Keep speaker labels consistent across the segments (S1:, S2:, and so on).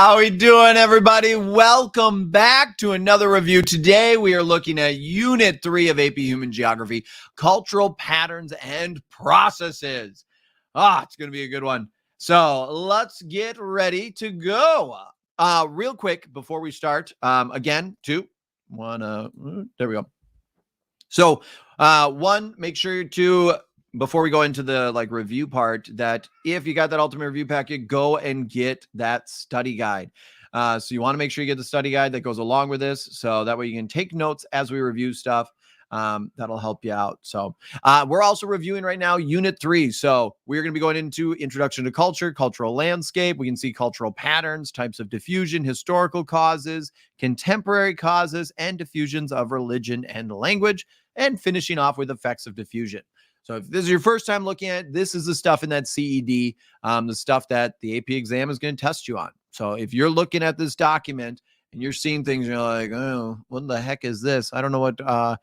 S1: How we doing, everybody? Welcome back to another review. Today, we are looking at Unit 3 of AP Human Geography, Cultural Patterns and Processes. It's going to be a good one. So let's get ready to go. Real quick, before we start, there we go. So, make sure to, before we go into the review part, that if you got that ultimate review packet, go and get that study guide. So you want to make sure you get the study guide that goes along with this, so that way you can take notes as we review stuff. That'll help you out. So we're also reviewing right now Unit 3. So we're going to be going into Introduction to Culture, Cultural Landscape. We can see cultural patterns, types of diffusion, historical causes, contemporary causes, and diffusions of religion and language, and finishing off with effects of diffusion. So if this is your first time looking at it, this is the stuff in that CED, the stuff that the AP exam is going to test you on. So if you're looking at this document and you're seeing things, you're like, oh, what the heck is this? I don't know what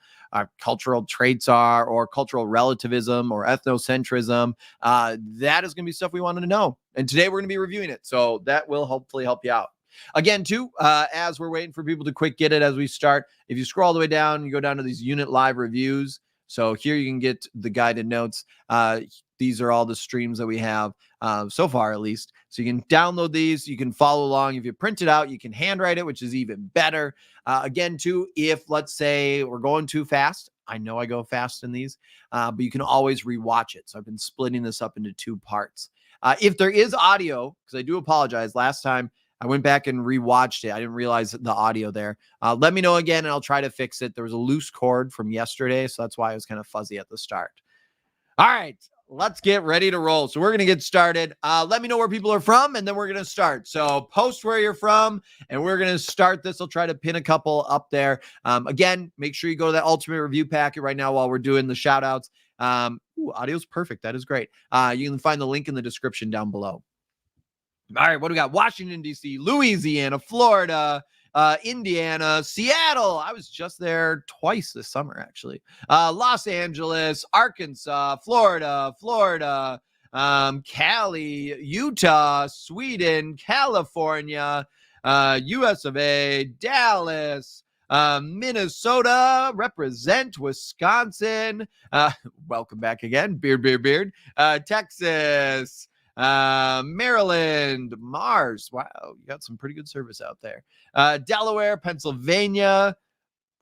S1: cultural traits are, or cultural relativism, or ethnocentrism. That is going to be stuff we wanted to know. And today we're going to be reviewing it. So that will hopefully help you out. Again, too, as we're waiting for people to quick get it as we start, if you scroll all the way down, you go down to these unit live reviews. So here you can get the guided notes. These are all the streams that we have so far, at least. So you can download these. You can follow along. If you print it out, you can handwrite it, which is even better. Again, too, if let's say we're going too fast, I know I go fast in these, but you can always rewatch it. So I've been splitting this up into 2 parts. If there is audio, because I do apologize, last time I went back and rewatched it. I didn't realize the audio there. Let me know again, and I'll try to fix it. There was a loose cord from yesterday, so that's why it was kind of fuzzy at the start. All right, let's get ready to roll. So we're going to get started. Let me know where people are from, and then we're going to start. So post where you're from, and we're going to start this. I'll try to pin a couple up there. Again, make sure you go to that ultimate review packet right now while we're doing the shout outs. Audio's perfect. That is great. You can find the link in the description down below. All right, what do we got? Washington, D.C., Louisiana, Florida, Indiana, Seattle. I was just there twice this summer, actually. Los Angeles, Arkansas, Florida, Cali, Utah, Sweden, California, US of A, Dallas, Minnesota, represent Wisconsin. Welcome back again, beard. Texas. Maryland, Mars. Wow, you got some pretty good service out there. Delaware, Pennsylvania.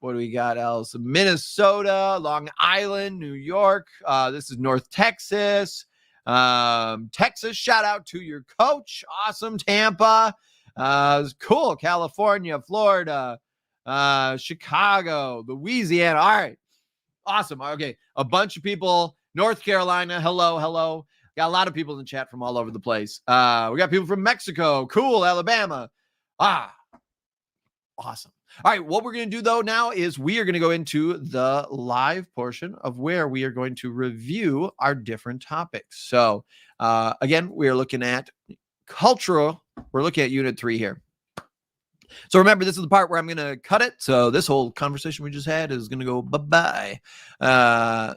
S1: What do we got else? Minnesota, Long Island, New York. This is North Texas. Texas, shout out to your coach. Awesome. Tampa. Cool. California, Florida, Chicago, Louisiana. All right. Awesome. Okay. A bunch of people. North Carolina. Hello. Got a lot of people in the chat from all over the place. We got people from Mexico. Cool. Alabama. Awesome. All right. What we're going to do, though, now is we are going to go into the live portion of where we are going to review our different topics. So, again, we are looking at cultural. We're looking at Unit 3 here. So remember, this is the part where I'm going to cut it. So this whole conversation we just had is going to go bye-bye.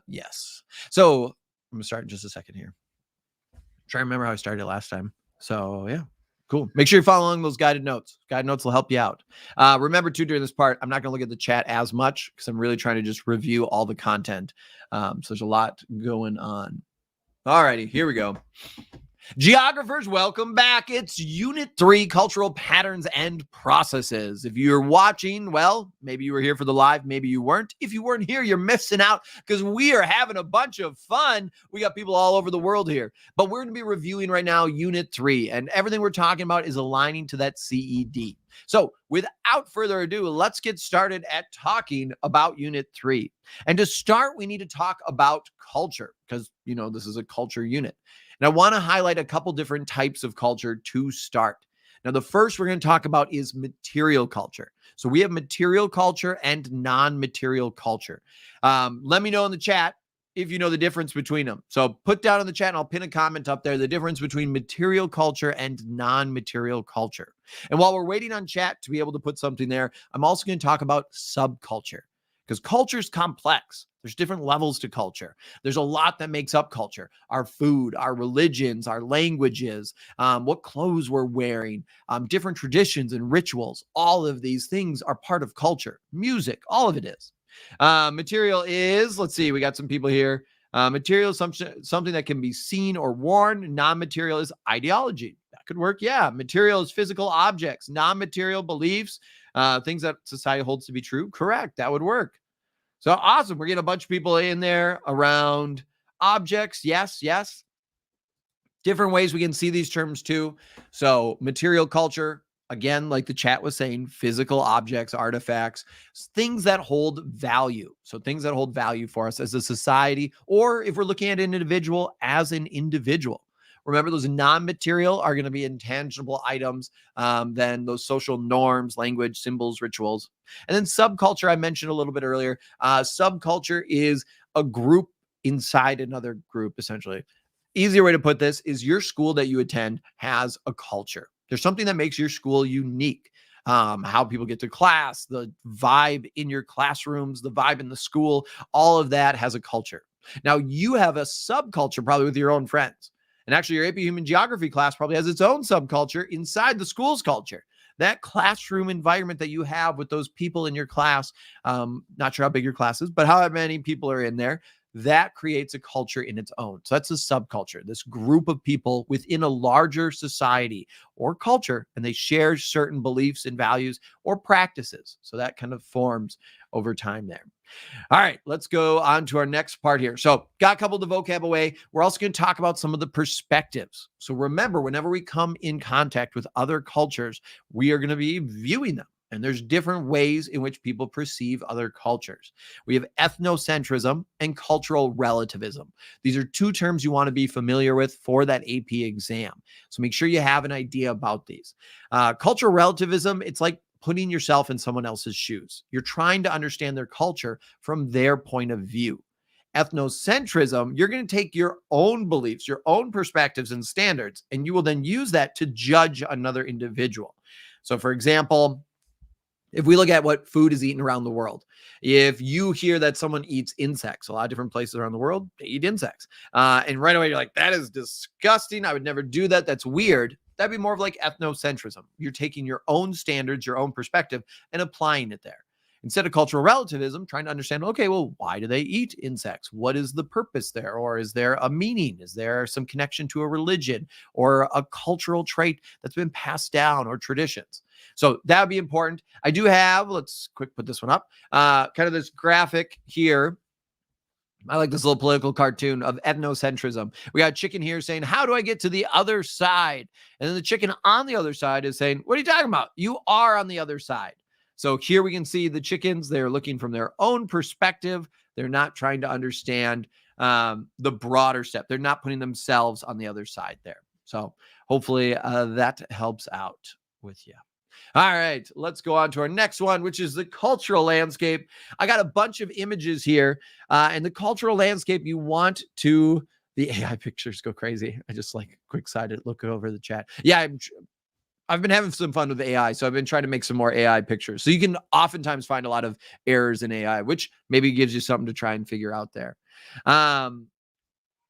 S1: Yes. So I'm going to start in just a second here. Try to remember how I started last time. So yeah, cool. Make sure you're following those guided notes. Guided notes will help you out. Remember too, during this part, I'm not going to look at the chat as much because I'm really trying to just review all the content. So there's a lot going on. All righty, here we go. Geographers, welcome back. It's Unit 3, Cultural Patterns and Processes. If you're watching, well, maybe you were here for the live, maybe you weren't. If you weren't here, you're missing out because we are having a bunch of fun. We got people all over the world here. But we're going to be reviewing right now Unit 3, and everything we're talking about is aligning to that CED. So without further ado, let's get started at talking about Unit 3. And to start, we need to talk about culture because, this is a culture unit. And I want to highlight a couple different types of culture to start. Now, the first we're going to talk about is material culture. So we have material culture and non-material culture. Let me know in the chat if you know the difference between them. So put down in the chat, and I'll pin a comment up there, the difference between material culture and non-material culture. And while we're waiting on chat to be able to put something there, I'm also going to talk about subculture. because culture is complex. There's different levels to culture. There's a lot that makes up culture: our food, our religions, our languages, what clothes we're wearing, different traditions and rituals. All of these things are part of culture. Music, all of it is. Material is, let's see, we got some people here. Material is something that can be seen or worn. Non-material is ideology. That could work. Yeah. Material is physical objects. Non-material beliefs, things that society holds to be true. Correct. That would work. So awesome. We're getting a bunch of people in there around objects. Yes, yes. Different ways we can see these terms too. So material culture, again, like the chat was saying, physical objects, artifacts, things that hold value. So things that hold value for us as a society, or if we're looking at an individual as an individual. Remember, those non-material are going to be intangible items, then those social norms, language, symbols, rituals. And then subculture, I mentioned a little bit earlier. Subculture is a group inside another group, essentially. Easier way to put this is your school that you attend has a culture. There's something that makes your school unique. How people get to class, the vibe in your classrooms, the vibe in the school, all of that has a culture. Now, you have a subculture probably with your own friends. And actually, your AP Human Geography class probably has its own subculture inside the school's culture. That classroom environment that you have with those people in your class, not sure how big your class is, but how many people are in there, that creates a culture in its own. So that's a subculture, this group of people within a larger society or culture, and they share certain beliefs and values or practices. So that kind of forms over time there. All right, let's go on to our next part here. So got a couple of the vocab away. We're also going to talk about some of the perspectives. So remember, whenever we come in contact with other cultures, we are going to be viewing them. And there's different ways in which people perceive other cultures. We have ethnocentrism and cultural relativism. These are two terms you want to be familiar with for that AP exam. So make sure you have an idea about these. Cultural relativism, it's like putting yourself in someone else's shoes. You're trying to understand their culture from their point of view. Ethnocentrism, you're going to take your own beliefs, your own perspectives and standards, and you will then use that to judge another individual. So for example, if we look at what food is eaten around the world, if you hear that someone eats insects, a lot of different places around the world, they eat insects. And right away, you're like, that is disgusting. I would never do that. That's weird. That'd be more of like ethnocentrism. You're taking your own standards, your own perspective, and applying it there. Instead of cultural relativism, trying to understand, okay, well, why do they eat insects? What is the purpose there? Or is there a meaning? Is there some connection to a religion or a cultural trait that's been passed down or traditions? So that would be important. I do have, let's quick put this one up, kind of this graphic here. I like this little political cartoon of ethnocentrism. We got a chicken here saying, how do I get to the other side? And then the chicken on the other side is saying, what are you talking about? You are on the other side. So here we can see the chickens. They're looking from their own perspective. They're not trying to understand the broader step. They're not putting themselves on the other side there. So hopefully that helps out with you. All right, let's go on to our next one, which is the cultural landscape. I got a bunch of images here, and the cultural landscape, you want to, the AI pictures go crazy. I just like quick sided look over the chat. Yeah, I've been having some fun with AI, so I've been trying to make some more AI pictures. So you can oftentimes find a lot of errors in AI, which maybe gives you something to try and figure out there.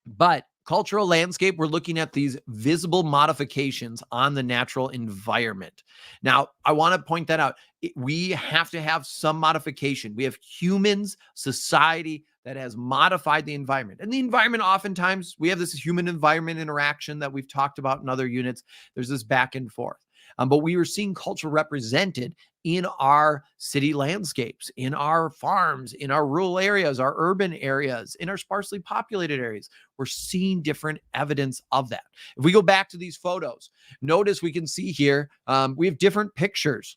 S1: But cultural landscape, we're looking at these visible modifications on the natural environment. Now, I want to point that out. We have to have some modification. We have humans, society that has modified the environment. And the environment, oftentimes, we have this human environment interaction that we've talked about in other units. There's this back and forth. But we were seeing culture represented in our city landscapes, in our farms, in our rural areas, our urban areas, in our sparsely populated areas. We're seeing different evidence of that. If we go back to these photos, notice we can see here, we have different pictures.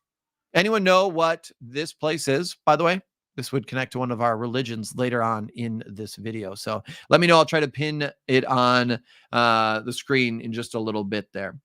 S1: Anyone know what this place is, by the way? This would connect to one of our religions later on in this video. So let me know. I'll try to pin it on the screen in just a little bit there.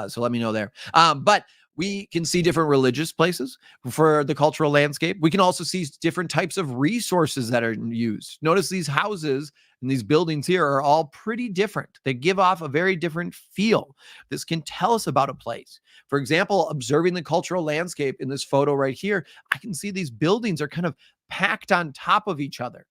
S1: So let me know there. But We can see different religious places for the cultural landscape. We can also see different types of resources that are used. Notice these houses and these buildings here are all pretty different. They give off a very different feel. This can tell us about a place. For example, observing the cultural landscape in this photo right here, I can see these buildings are kind of packed on top of each other.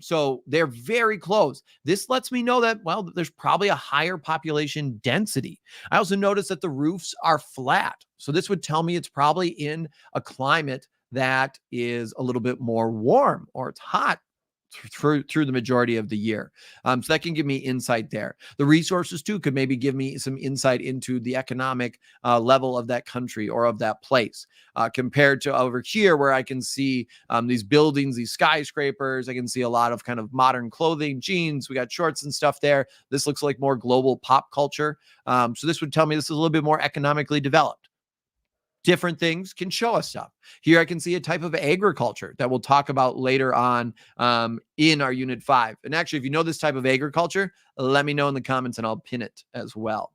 S1: So they're very close. This lets me know that, well, there's probably a higher population density. I also noticed that the roofs are flat. So this would tell me it's probably in a climate that is a little bit more warm, or it's hot through the majority of the year. So that can give me insight there. The resources too could maybe give me some insight into the economic level of that country or of that place, compared to over here where I can see these buildings, these skyscrapers. I can see a lot of kind of modern clothing, jeans. We got shorts and stuff there. This looks like more global pop culture. So this would tell me this is a little bit more economically developed. Different things can show us stuff. Here I can see a type of agriculture that we'll talk about later on in our Unit 5. And actually, if you know this type of agriculture, let me know in the comments and I'll pin it as well.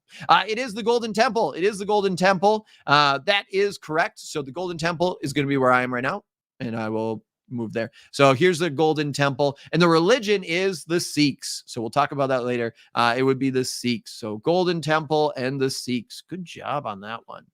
S1: It is the Golden Temple. It is the Golden Temple. That is correct. So the Golden Temple is going to be where I am right now, and I will move there. So here's the Golden Temple, and the religion is the Sikhs. So we'll talk about that later. It would be the Sikhs. So Golden Temple and the Sikhs. Good job on that one.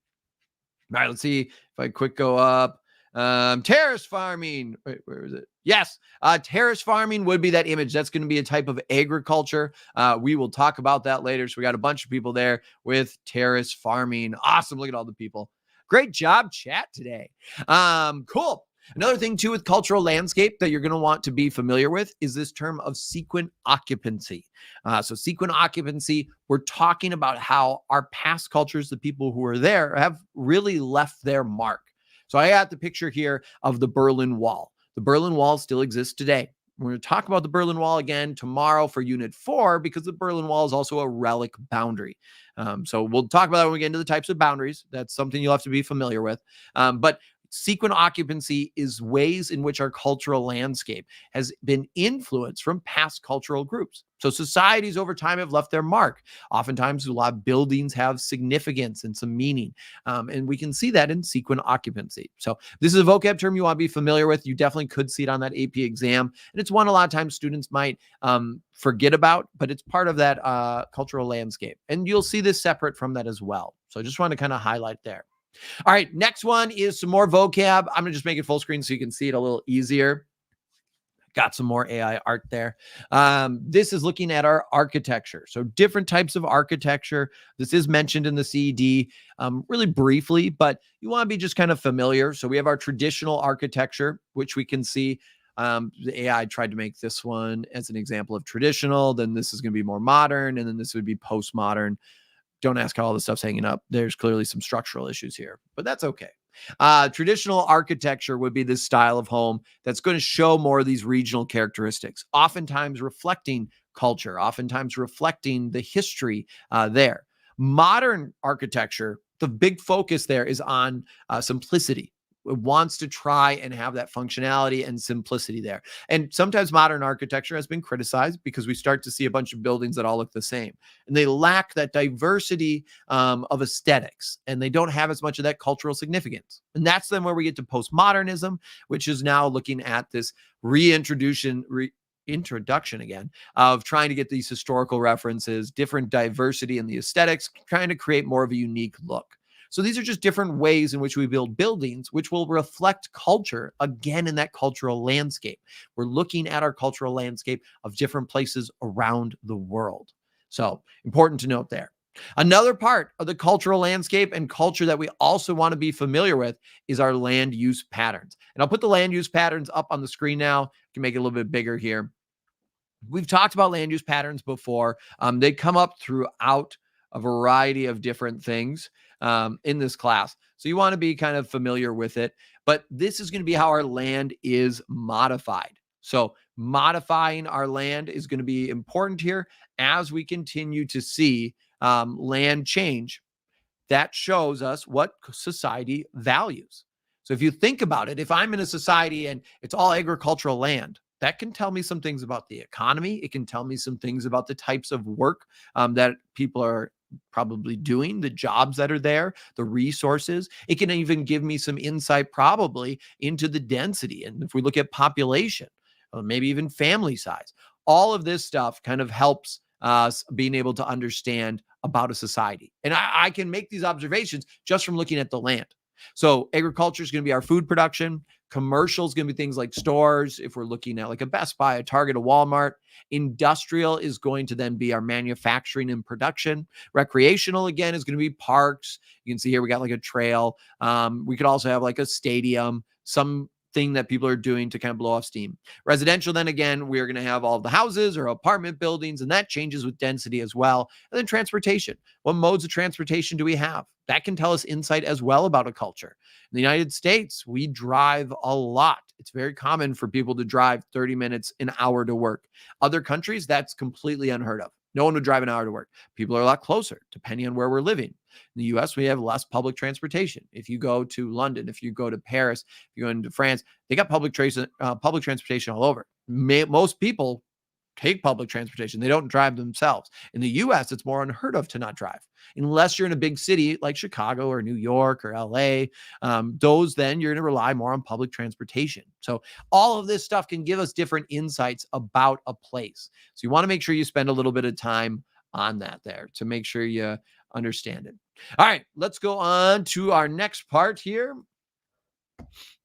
S1: All right, let's see if I quick go up. Terrace farming. Wait, where is it? Yes, terrace farming would be that image. That's going to be a type of agriculture. We will talk about that later. So we got a bunch of people there with terrace farming. Awesome. Look at all the people. Great job, chat, today. Cool. Another thing, too, with cultural landscape that you're going to want to be familiar with is this term of sequent occupancy. So sequent occupancy, we're talking about how our past cultures, the people who are there, have really left their mark. So I got the picture here of the Berlin Wall. The Berlin Wall still exists today. We're going to talk about the Berlin Wall again tomorrow for Unit 4, because the Berlin Wall is also a relic boundary. So we'll talk about that when we get into the types of boundaries. That's something you'll have to be familiar with. But sequent occupancy is ways in which our cultural landscape has been influenced from past cultural groups. So societies over time have left their mark. Oftentimes, a lot of buildings have significance and some meaning. And we can see that in sequent occupancy. So this is a vocab term you want to be familiar with. You definitely could see it on that AP exam. And it's one a lot of times students might forget about, but it's part of that cultural landscape. And you'll see this separate from that as well. So I just want to kind of highlight there. All right, next one is some more vocab. I'm going to just make it full screen so you can see it a little easier. Got some more AI art there. This is looking at our architecture. So different types of architecture. This is mentioned in the CED really briefly, but you want to be just kind of familiar. So we have our traditional architecture, which we can see. The AI tried to make this one as an example of traditional. Then this is going to be more modern, and then this would be postmodern. Don't ask how all this stuff's hanging up. There's clearly some structural issues here, but that's okay. Traditional architecture would be this style of home that's going to show more of these regional characteristics, oftentimes reflecting culture, oftentimes reflecting the history there. Modern architecture, the big focus there is on simplicity. It wants to try and have that functionality and simplicity there. And sometimes modern architecture has been criticized because we start to see a bunch of buildings that all look the same, and they lack that diversity of aesthetics, and they don't have as much of that cultural significance. And that's then where we get to postmodernism, which is now looking at this introduction again of trying to get these historical references, different diversity in the aesthetics, trying to create more of a unique look. So these are just different ways in which we build buildings, which will reflect culture again in that cultural landscape. We're looking at our cultural landscape of different places around the world. So important to note there. Another part of the cultural landscape and culture that we also want to be familiar with is our land use patterns. And I'll put the land use patterns up on the screen now. You can make it a little bit bigger here. We've talked about land use patterns before. They come up throughout a variety of different things in this class. So you want to be kind of familiar with it, but this is going to be how our land is modified. So modifying our land is going to be important here as we continue to see land change. That shows us what society values. So if you think about it, if I'm in a society and it's all agricultural land, that can tell me some things about the economy. It can tell me some things about the types of work that people are probably doing, the jobs that are there, the resources. It can even give me some insight probably into the density. And if we look at population, maybe even family size, all of this stuff kind of helps us being able to understand about a society. And I can make these observations just from looking at the land. So agriculture is going to be our food production. Commercial is going to be things like stores. If we're looking at like a Best Buy, a Target, a Walmart. Industrial is going to then be our manufacturing and production. Recreational, again, is going to be parks. You can see here we got like a trail. We could also have like a stadium, some thing that people are doing to kind of blow off steam. Residential, then again, we're going to have all the houses or apartment buildings, and that changes with density as well. And then transportation. What modes of transportation do we have? That can tell us insight as well about a culture. In the United States, we drive a lot. It's very common for people to drive 30 minutes, an hour to work. Other countries, that's completely unheard of. No one would drive an hour to work. People are a lot closer, depending on where we're living. In the US, we have less public transportation. If you go to London, if you go to Paris, if you go into France, they got public transportation all over. Most people take public transportation. They don't drive themselves. In the US, it's more unheard of to not drive. Unless you're in a big city like Chicago or New York or LA, those then you're going to rely more on public transportation. So all of this stuff can give us different insights about a place. So you want to make sure you spend a little bit of time on that there to make sure you understand it. All right, let's go on to our next part here.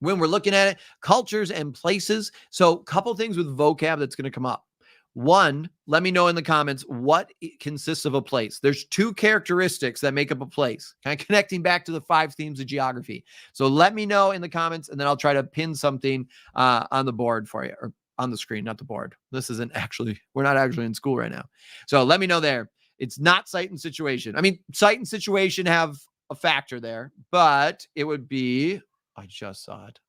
S1: When we're looking at it, cultures and places. So a couple things with vocab that's going to come up. One, let me know in the comments what consists of a place. There's two characteristics that make up a place, kind of connecting back to the 5 themes of geography. So let me know in the comments, and then I'll try to pin something on the board for you, or on the screen, not the board. This isn't actually, we're not actually in school right now. So let me know there. It's not site and situation. I mean, site and situation have a factor there, but it would be, I just saw it.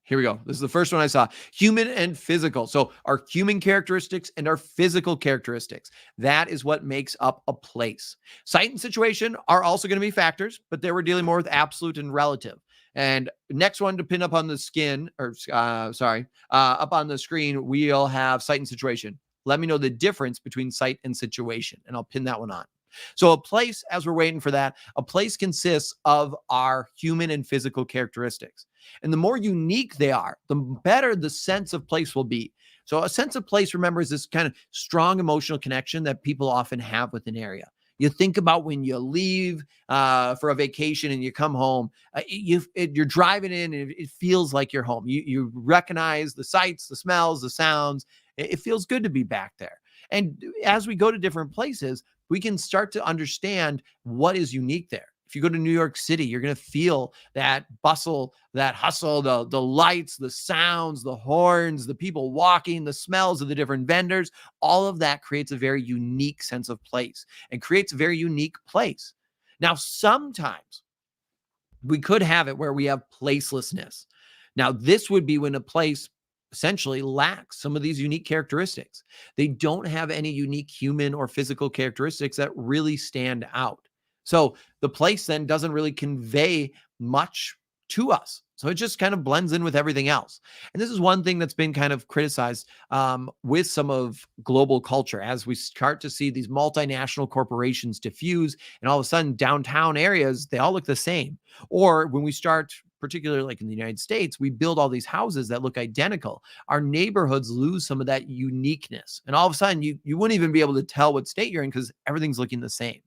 S1: Here we go. This is the first one I saw. Human and physical. So our human characteristics and our physical characteristics. That is what makes up a place. Site and situation are also going to be factors, but there we're dealing more with absolute and relative. And next one to pin up on the up on the screen, we'll have site and situation. Let me know the difference between site and situation, and I'll pin that one on. So a place, as we're waiting for that, a place consists of our human and physical characteristics. And the more unique they are, the better the sense of place will be. So a sense of place, remember, is this kind of strong emotional connection that people often have with an area. You think about when you leave for a vacation and you come home, you're driving in and it feels like you're home. You recognize the sights, the smells, the sounds. It feels good to be back there. And as we go to different places, we can start to understand what is unique there. If you go to New York City, you're going to feel that bustle, that hustle, the lights, the sounds, the horns, the people walking, the smells of the different vendors. All of that creates a very unique sense of place and creates a very unique place. Now, sometimes we could have it where we have placelessness. Now, this would be when a place essentially lacks some of these unique characteristics. They don't have any unique human or physical characteristics that really stand out. So the place then doesn't really convey much to us. So it just kind of blends in with everything else. And this is one thing that's been kind of criticized with some of global culture as we start to see these multinational corporations diffuse, and all of a sudden downtown areas, they all look the same. Or when we start, particularly like in the United States, we build all these houses that look identical. Our neighborhoods lose some of that uniqueness. And all of a sudden, you wouldn't even be able to tell what state you're in because everything's looking the same.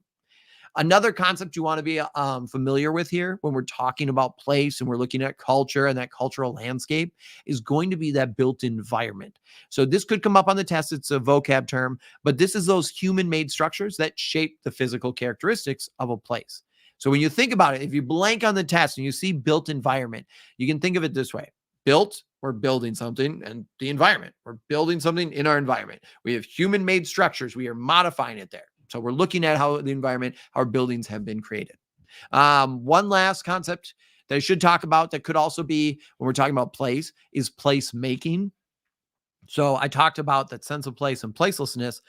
S1: Another concept you want to be familiar with here when we're talking about place and we're looking at culture and that cultural landscape is going to be that built environment. So this could come up on the test. It's a vocab term, but this is those human-made structures that shape the physical characteristics of a place. So when you think about it, if you blank on the test and you see built environment, you can think of it this way. Built, we're building something, and the environment, we're building something in our environment. We have human-made structures. We are modifying it there. So we're looking at how the environment, how our buildings have been created. One last concept that I should talk about that could also be when we're talking about place is placemaking. So I talked about that sense of place and placelessness.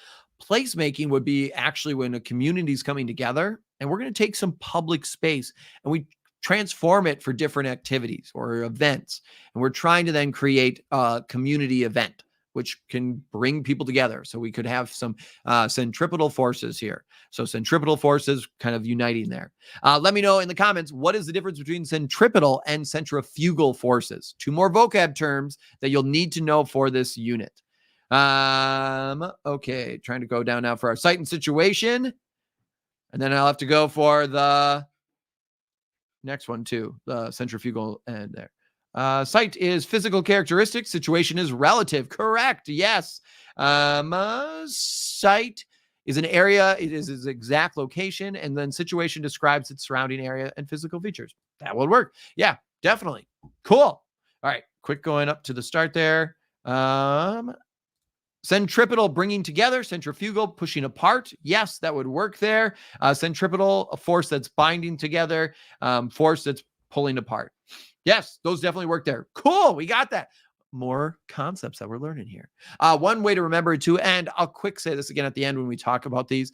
S1: Placemaking would be actually when a community is coming together and we're going to take some public space and we transform it for different activities or events. And we're trying to then create a community event which can bring people together. So we could have some centripetal forces here. So centripetal forces kind of uniting there. Let me know in the comments, what is the difference between centripetal and centrifugal forces? 2 more vocab terms that you'll need to know for this unit. Okay, trying to go down now for our site and situation. And then I'll have to go for the next one too, the centrifugal end there. Site is physical characteristics. Situation is relative. Correct. Yes. Site is an area. It is its exact location. And then situation describes its surrounding area and physical features. That would work. Yeah, definitely. Cool. All right. Quick going up to the start there. Centripetal, bringing together. Centrifugal, pushing apart. Yes, that would work there. Centripetal, a force that's binding together. Force that's pulling apart. Yes, those definitely work there. Cool, we got that. More concepts that we're learning here. One way to remember it too, and I'll quick say this again at the end when we talk about these.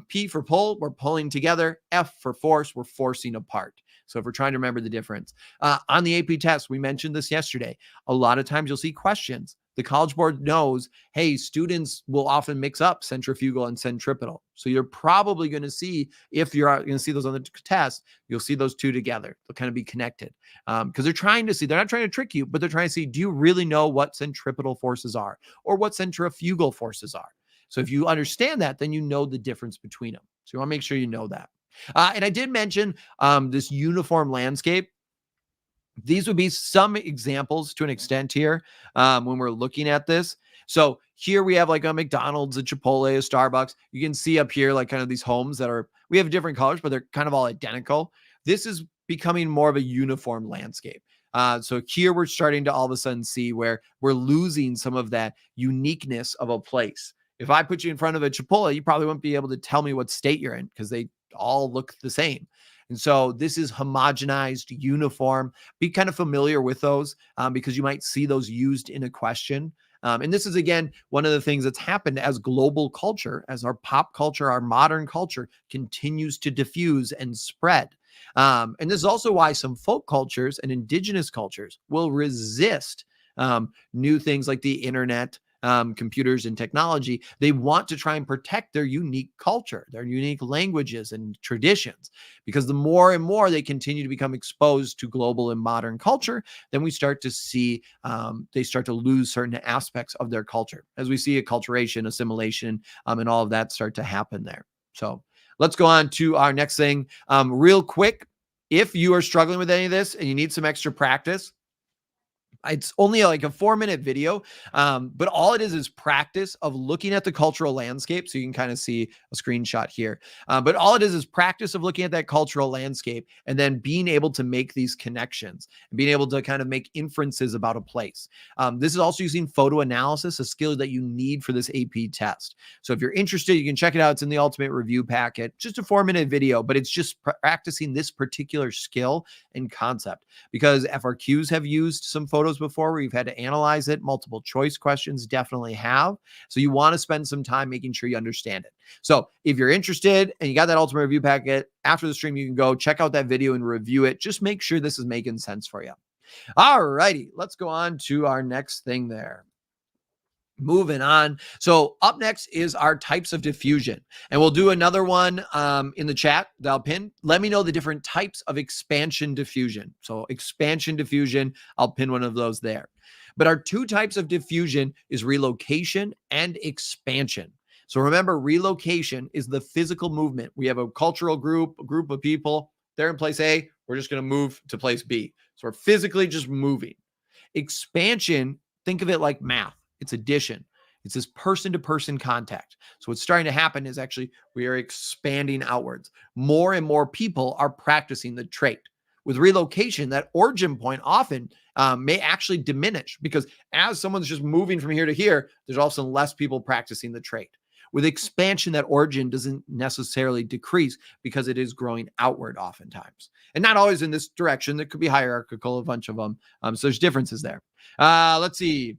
S1: P for pull, we're pulling together. F for force, we're forcing apart. So if we're trying to remember the difference. On the AP test, we mentioned this yesterday. A lot of times you'll see questions. The College Board knows, hey, students will often mix up centrifugal and centripetal. So you're probably going to see, if you're going to see those on the test, you'll see those two together. They'll kind of be connected because they're trying to see, they're not trying to trick you, but they're trying to see, do you really know what centripetal forces are or what centrifugal forces are? So if you understand that, then you know the difference between them. So you want to make sure you know that. And I did mention this uniform landscape. These would be some examples to an extent here when we're looking at this. So here we have like a McDonald's, a Chipotle, a Starbucks. You can see up here like kind of these homes that are, we have different colors, but they're kind of all identical. This is becoming more of a uniform landscape. So here we're starting to all of a sudden see where we're losing some of that uniqueness of a place. If I put you in front of a Chipotle, you probably wouldn't be able to tell me what state you're in because they all look the same. And so this is homogenized, uniform. Be kind of familiar with those because you might see those used in a question. And this is, again, one of the things that's happened as global culture, as our pop culture, our modern culture continues to diffuse and spread. And this is also why some folk cultures and indigenous cultures will resist new things like the internet, computers and technology. They want to try and protect their unique culture, their unique languages and traditions, because the more and more they continue to become exposed to global and modern culture, then we start to see they start to lose certain aspects of their culture as we see acculturation, assimilation, and all of that start to happen there. So let's go on to our next thing real quick. If you are struggling with any of this and you need some extra practice, it's only like a 4-minute video, but all it is practice of looking at the cultural landscape. So you can kind of see a screenshot here. But all it is practice of looking at that cultural landscape and then being able to make these connections and being able to kind of make inferences about a place. This is also using photo analysis, a skill that you need for this AP test. So if you're interested, you can check it out. It's in the Ultimate Review Packet, just a 4-minute video, but it's just practicing this particular skill and concept because FRQs have used some photos before where you've had to analyze it. Multiple choice questions definitely have. So you want to spend some time making sure you understand it. So if you're interested and you got that Ultimate Review Packet, after the stream, you can go check out that video and review it. Just make sure this is making sense for you. All righty, let's go on to our next thing there. Moving on. So up next is our types of diffusion. And we'll do another one in the chat that I'll pin. Let me know the different types of expansion diffusion. So expansion diffusion, I'll pin one of those there. But our 2 types of diffusion is relocation and expansion. So remember, relocation is the physical movement. We have a cultural group, a group of people. They're in place A. We're just going to move to place B. So we're physically just moving. Expansion, think of it like math. It's addition. It's this person-to-person contact. So what's starting to happen is actually we are expanding outwards. More and more people are practicing the trait. With relocation, that origin point often may actually diminish because as someone's just moving from here to here, there's also less people practicing the trait. With expansion, that origin doesn't necessarily decrease because it is growing outward oftentimes. And not always in this direction. There could be hierarchical, a bunch of them. So there's differences there. Let's see.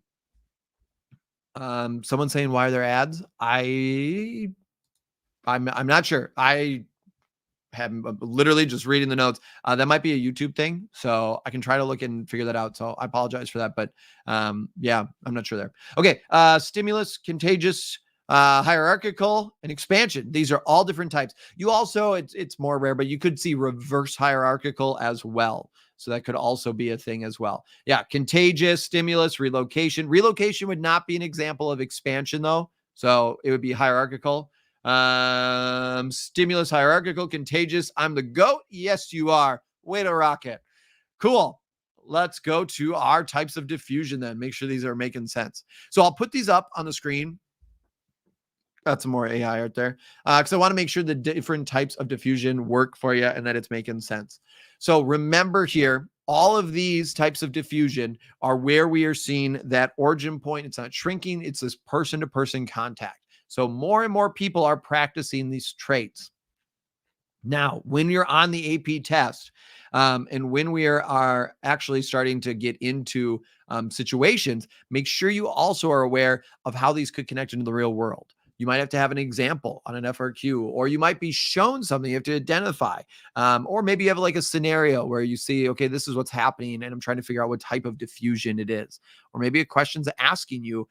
S1: Someone saying, why are there ads? I'm not sure. literally just reading the notes. That might be a YouTube thing, so I can try to look and figure that out. So I apologize for that, but yeah, I'm not sure there. Okay, stimulus, contagious, hierarchical, and expansion. These are all different types. You also, it's more rare, but you could see reverse hierarchical as well. So that could also be a thing as well. Yeah, contagious, stimulus, relocation. Relocation would not be an example of expansion though. So it would be hierarchical. Stimulus, hierarchical, contagious. I'm the GOAT. Yes, you are. Way to rock it. Cool. Let's go to our types of diffusion then. Make sure these are making sense. So I'll put these up on the screen. Got some more AI out there because I want to make sure the different types of diffusion work for you and that it's making sense. So remember here, all of these types of diffusion are where we are seeing that origin point. It's not shrinking. It's this person-to-person contact. So more and more people are practicing these traits. Now, when you're on the AP test, and when we are actually starting to get into situations, make sure you also are aware of how these could connect into the real world. You might have to have an example on an FRQ, or you might be shown something you have to identify. Or maybe you have like a scenario where you see, okay, this is what's happening, and I'm trying to figure out what type of diffusion it is. Or maybe a question's asking you,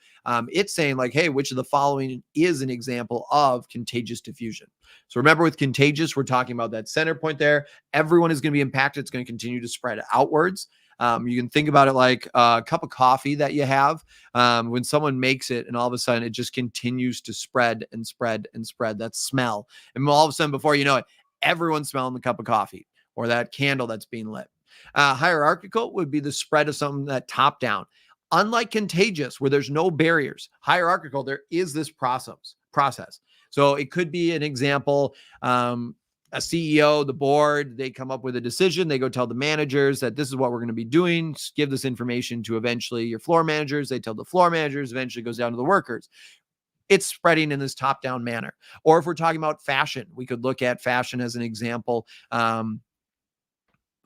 S1: it's saying like, hey, which of the following is an example of contagious diffusion? So remember with contagious, we're talking about that center point there. Everyone is going to be impacted. It's going to continue to spread outwards. You can think about it like a cup of coffee that you have when someone makes it and all of a sudden it just continues to spread and spread and spread, that smell. And all of a sudden, before you know it, everyone's smelling the cup of coffee or that candle that's being lit. Hierarchical would be the spread of something that top down. Unlike contagious, where there's no barriers, hierarchical, there is this process. So it could be an example, a CEO, the board, they come up with a decision. They go tell the managers that this is what we're going to be doing. Give this information to eventually your floor managers. They tell the floor managers, eventually goes down to the workers. It's spreading in this top-down manner. Or if we're talking about fashion, we could look at fashion as an example.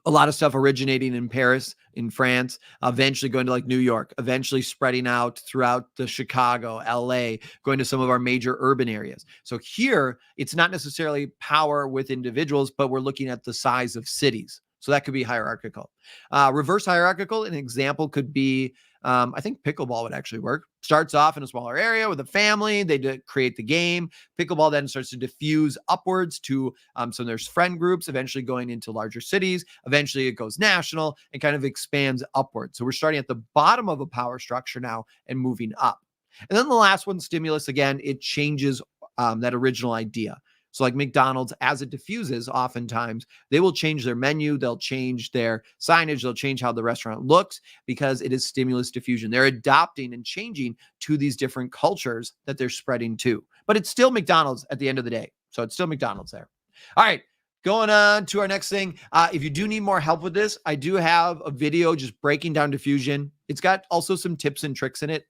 S1: A lot of stuff originating in Paris, in France, eventually going to like New York, eventually spreading out throughout the Chicago, LA, going to some of our major urban areas. So here, it's not necessarily power with individuals, but we're looking at the size of cities. So that could be hierarchical. Reverse hierarchical, an example could be, I think pickleball would actually work. Starts off in a smaller area with a family. They create the game. Pickleball then starts to diffuse upwards to so there's friend groups, eventually going into larger cities. Eventually it goes national and kind of expands upwards. So we're starting at the bottom of a power structure now and moving up. And then the last one, stimulus, again, it changes that original idea. So like McDonald's, as it diffuses, oftentimes they will change their menu, they'll change their signage, they'll change how the restaurant looks because it is stimulus diffusion. They're adopting and changing to these different cultures that they're spreading to. But it's still McDonald's at the end of the day. So it's still McDonald's there. All right. Going on to our next thing. If you do need more help with this, I do have a video just breaking down diffusion. It's got also some tips and tricks in it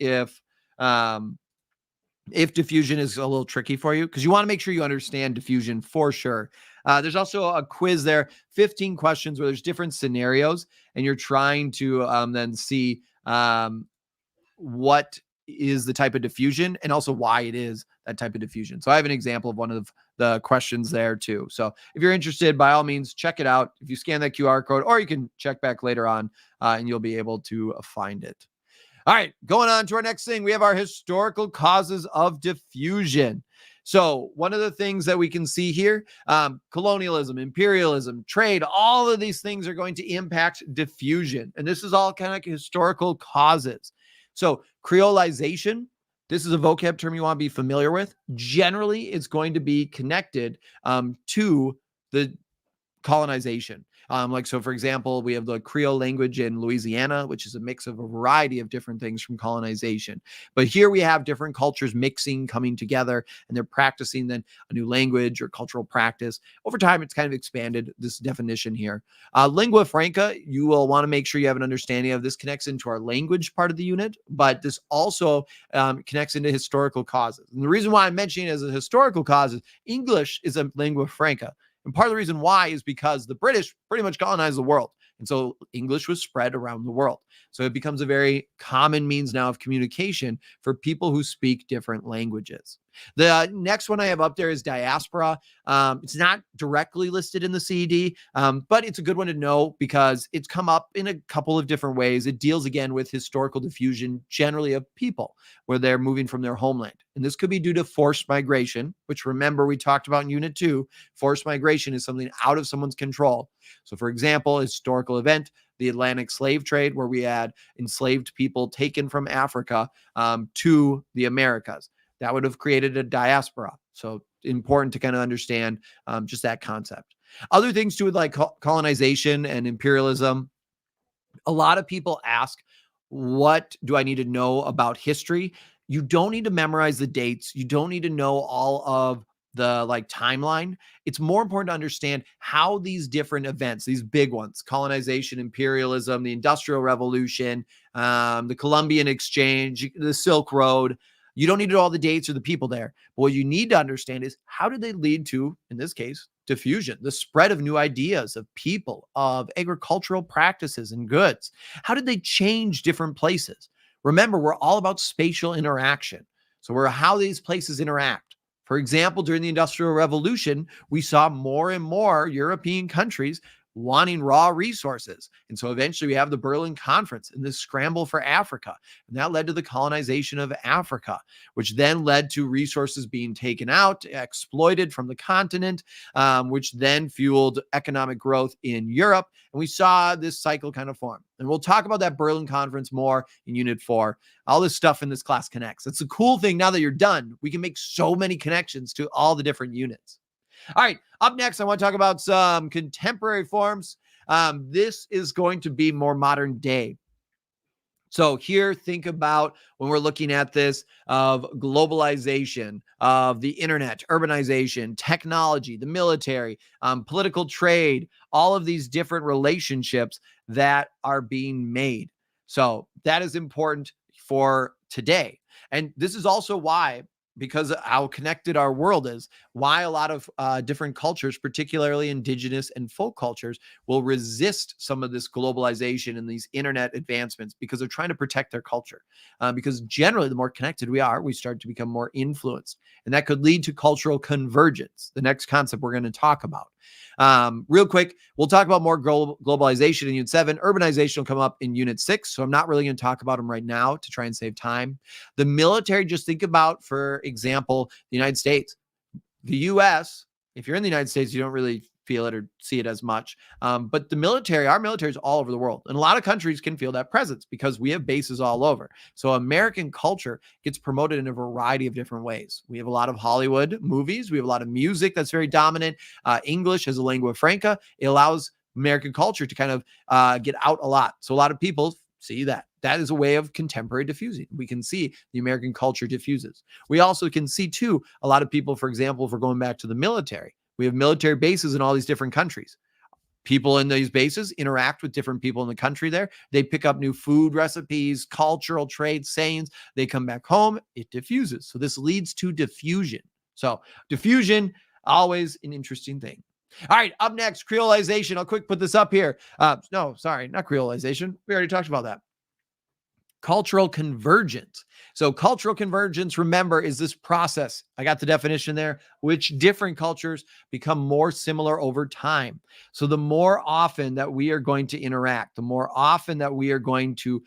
S1: if diffusion is a little tricky for you, because you want to make sure you understand diffusion for sure. There's also a quiz there, 15 questions where there's different scenarios, and you're trying to then see what is the type of diffusion and also why it is that type of diffusion. So I have an example of one of the questions there too. So if you're interested, by all means, check it out. If you scan that QR code, or you can check back later on and you'll be able to find it. All right, going on to our next thing, we have our historical causes of diffusion. So one of the things that we can see here, colonialism, imperialism, trade, all of these things are going to impact diffusion. And this is all kind of like historical causes. So creolization, this is a vocab term you want to be familiar with. Generally, it's going to be connected to the colonization. So for example, we have the Creole language in Louisiana, which is a mix of a variety of different things from colonization. But here we have different cultures mixing, coming together, and they're practicing then a new language or cultural practice. Over time, it's kind of expanded this definition here. Lingua franca, you will want to make sure you have an understanding of this. Connects into our language part of the unit, but this also connects into historical causes. And the reason why I'm mentioning it as a historical cause is English is a lingua franca. And part of the reason why is because the British pretty much colonized the world. And so English was spread around the world. So it becomes a very common means now of communication for people who speak different languages. The next one I have up there is diaspora. It's not directly listed in the CED, but it's a good one to know because it's come up in a couple of different ways. It deals again with historical diffusion, generally of people, where they're moving from their homeland. And this could be due to forced migration, which remember we talked about in Unit 2. Forced migration is something out of someone's control. So, for example, a historical event, the Atlantic slave trade, where we had enslaved people taken from Africa to the Americas. That would have created a diaspora. So important to kind of understand just that concept. Other things too with like colonization and imperialism. A lot of people ask, what do I need to know about history? You don't need to memorize the dates. You don't need to know all of the like timeline. It's more important to understand how these different events, these big ones, colonization, imperialism, the Industrial Revolution, the Columbian Exchange, the Silk Road. You don't need to know all the dates or the people there. But what you need to understand is how did they lead to, in this case, diffusion, the spread of new ideas, of people, of agricultural practices and goods? How did they change different places? Remember, we're all about spatial interaction. So we're how these places interact. For example, during the Industrial Revolution, we saw more and more European countries wanting raw resources. And so eventually we have the Berlin Conference and this scramble for Africa. And that led to the colonization of Africa, which then led to resources being taken out, exploited from the continent, which then fueled economic growth in Europe. And we saw this cycle kind of form. And we'll talk about that Berlin Conference more in Unit 4. All this stuff in this class connects. It's a cool thing now that you're done. We can make so many connections to all the different units. All right, up next, I want to talk about some contemporary forms. This is going to be more modern day. So here, think about when we're looking at this of globalization, of the internet, urbanization, technology, the military, political trade, all of these different relationships that are being made. So that is important for today. And this is also why, because of how connected our world is, why a lot of different cultures, particularly indigenous and folk cultures, will resist some of this globalization and these internet advancements because they're trying to protect their culture. Because generally, the more connected we are, we start to become more influenced. And that could lead to cultural convergence, the next concept we're going to talk about. Real quick, we'll talk about more globalization in Unit 7. Urbanization will come up in Unit 6, so I'm not really going to talk about them right now to try and save time. The military, just think about, for example, the United States. The U.S., if you're in the United States, you don't really feel it or see it as much. But the military, our military is all over the world. And a lot of countries can feel that presence because we have bases all over. So American culture gets promoted in a variety of different ways. We have a lot of Hollywood movies. We have a lot of music that's very dominant. English as a lingua franca. It allows American culture to kind of get out a lot. So a lot of people see that. That is a way of contemporary diffusing. We can see the American culture diffuses. We also can see, too, a lot of people, for example, if we're going back to the military, we have military bases in all these different countries. People in these bases interact with different people in the country there. They pick up new food recipes, cultural trade sayings. They come back home. It diffuses. So this leads to diffusion. So diffusion, always an interesting thing. All right, up next, creolization. I'll quick put this up here. No, sorry, not creolization. We already talked about that. Cultural convergence. So cultural convergence, remember, is this process. I got the definition there, which different cultures become more similar over time. So the more often that we are going to interact, the more often that we are going to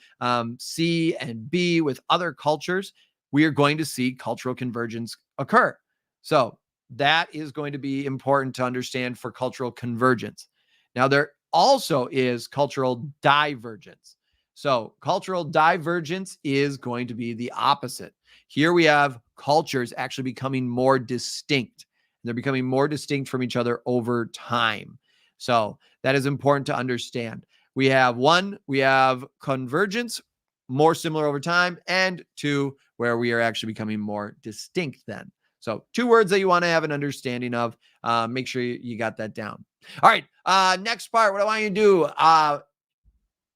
S1: see and be with other cultures, we are going to see cultural convergence occur. So that is going to be important to understand for cultural convergence. Now, there also is cultural divergence. So cultural divergence is going to be the opposite. Here we have cultures actually becoming more distinct. They're becoming more distinct from each other over time. So that is important to understand. We have convergence, more similar over time, and 2, where we are actually becoming more distinct then. So 2 words that you want to have an understanding of. Make sure you got that down. All right. Next part, what I want you to do,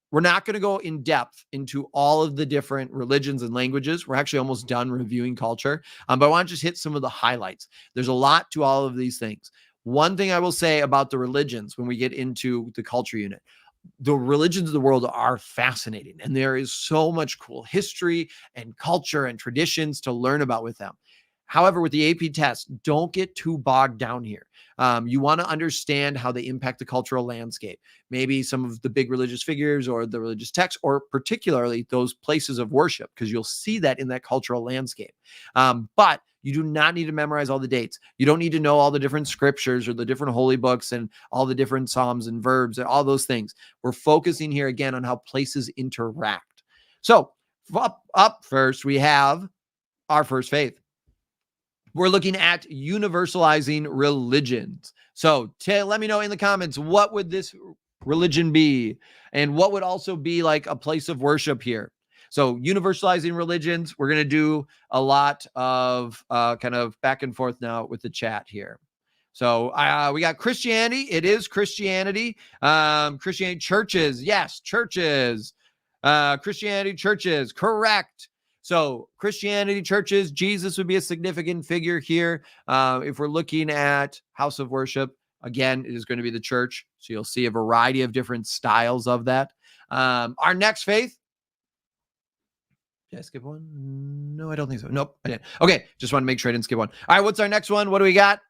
S1: we're not going to go in depth into all of the different religions and languages. We're actually almost done reviewing culture, but I want to just hit some of the highlights. There's a lot to all of these things. One thing I will say about the religions when we get into the culture unit, the religions of the world are fascinating, and there is so much cool history and culture and traditions to learn about with them. However, with the AP test, don't get too bogged down here. You want to understand how they impact the cultural landscape, maybe some of the big religious figures or the religious texts, or particularly those places of worship, because you'll see that in that cultural landscape. But you do not need to memorize all the dates. You don't need to know all the different scriptures or the different holy books and all the different psalms and verbs and all those things. We're focusing here again on how places interact. So up first, we have our first faith. We're looking at universalizing religions. So let me know in the comments, what would this religion be? And what would also be like a place of worship here? So universalizing religions, we're going to do a lot of kind of back and forth now with the chat here. So we got Christianity. It is Christianity. Christianity churches. Yes, churches. Christianity churches. Correct. So Christianity churches, Jesus would be a significant figure here. If we're looking at house of worship, again, it is going to be the church. So you'll see a variety of different styles of that. Our next faith. Did I skip one? No, I don't think so. Nope, I didn't. Okay, just want to make sure I didn't skip one. All right, what's our next one? What do we got?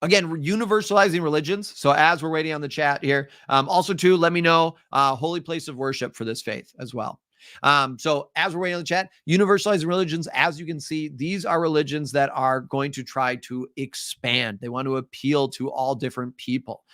S1: Again, universalizing religions. So as we're waiting on the chat here, also too, let me know holy place of worship for this faith as well. So as we're waiting on the chat, universalizing religions, as you can see, these are religions that are going to try to expand. They want to appeal to all different people.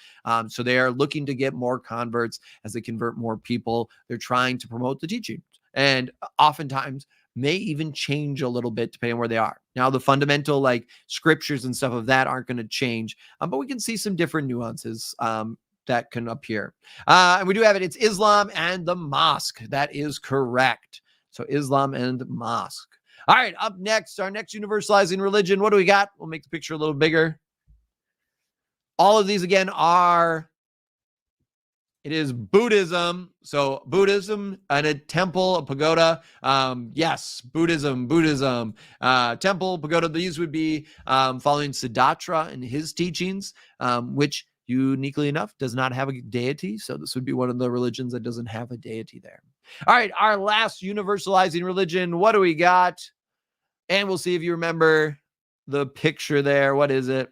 S1: So they are looking to get more converts as they convert more people. They're trying to promote the teaching, and oftentimes may even change a little bit depending on where they are. Now, the fundamental like scriptures and stuff of that aren't going to change, but we can see some different nuances that can appear. And we do have it. It's Islam and the mosque. That is correct. So Islam and mosque. All right, up next, our next universalizing religion. What do we got? We'll make the picture a little bigger. All of these, again, are... It is Buddhism. So Buddhism and a temple, a pagoda. Yes, Buddhism. Temple, pagoda. These would be following Siddhartha and his teachings, which uniquely enough does not have a deity. So this would be one of the religions that doesn't have a deity there. All right, our last universalizing religion. What do we got? And we'll see if you remember the picture there. What is it?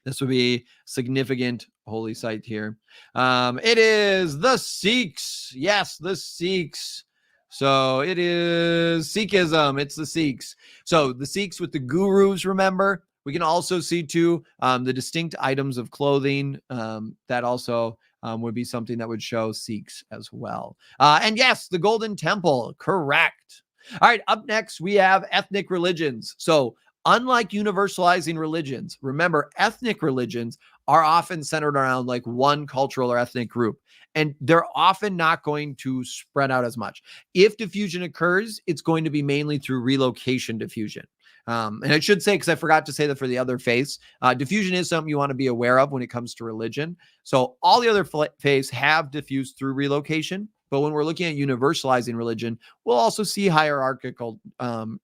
S1: This would be significant holy site here. It is the Sikhs. Yes, the Sikhs. So it is Sikhism. It's the Sikhs. So the Sikhs with the gurus, remember? We can also see too the distinct items of clothing. That also would be something that would show Sikhs as well. And yes, the Golden Temple. Correct. All right, up next, we have ethnic religions. So unlike universalizing religions, remember, ethnic religions are often centered around like one cultural or ethnic group, and they're often not going to spread out as much. If diffusion occurs, it's going to be mainly through relocation diffusion. And I should say, because I forgot to say that for the other faiths, diffusion is something you want to be aware of when it comes to religion. So all the other faiths have diffused through relocation. But when we're looking at universalizing religion, we'll also see hierarchical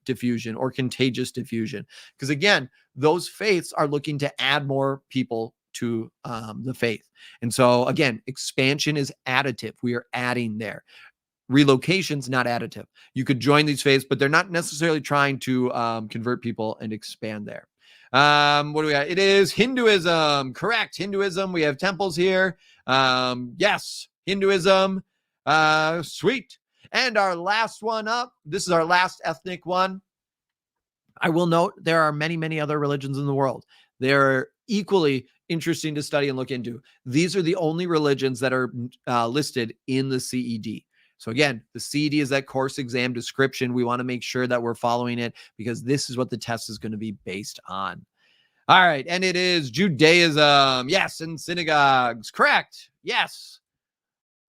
S1: diffusion or contagious diffusion. Because again, those faiths are looking to add more people to the faith. And so again, expansion is additive. We are adding there. Relocation's not additive. You could join these faiths, but they're not necessarily trying to convert people and expand there. What do we got? It is Hinduism. Correct. Hinduism. We have temples here. Yes, Hinduism. Sweet. And our last one up, this is our last ethnic one. I will note there are many, many other religions in the world. They're equally interesting to study and look into. These are the only religions that are listed in the CED. So again, the CED is that course exam description. We want to make sure that we're following it because this is what the test is going to be based on. All right. And it is Judaism. Yes. And synagogues. Correct. Yes.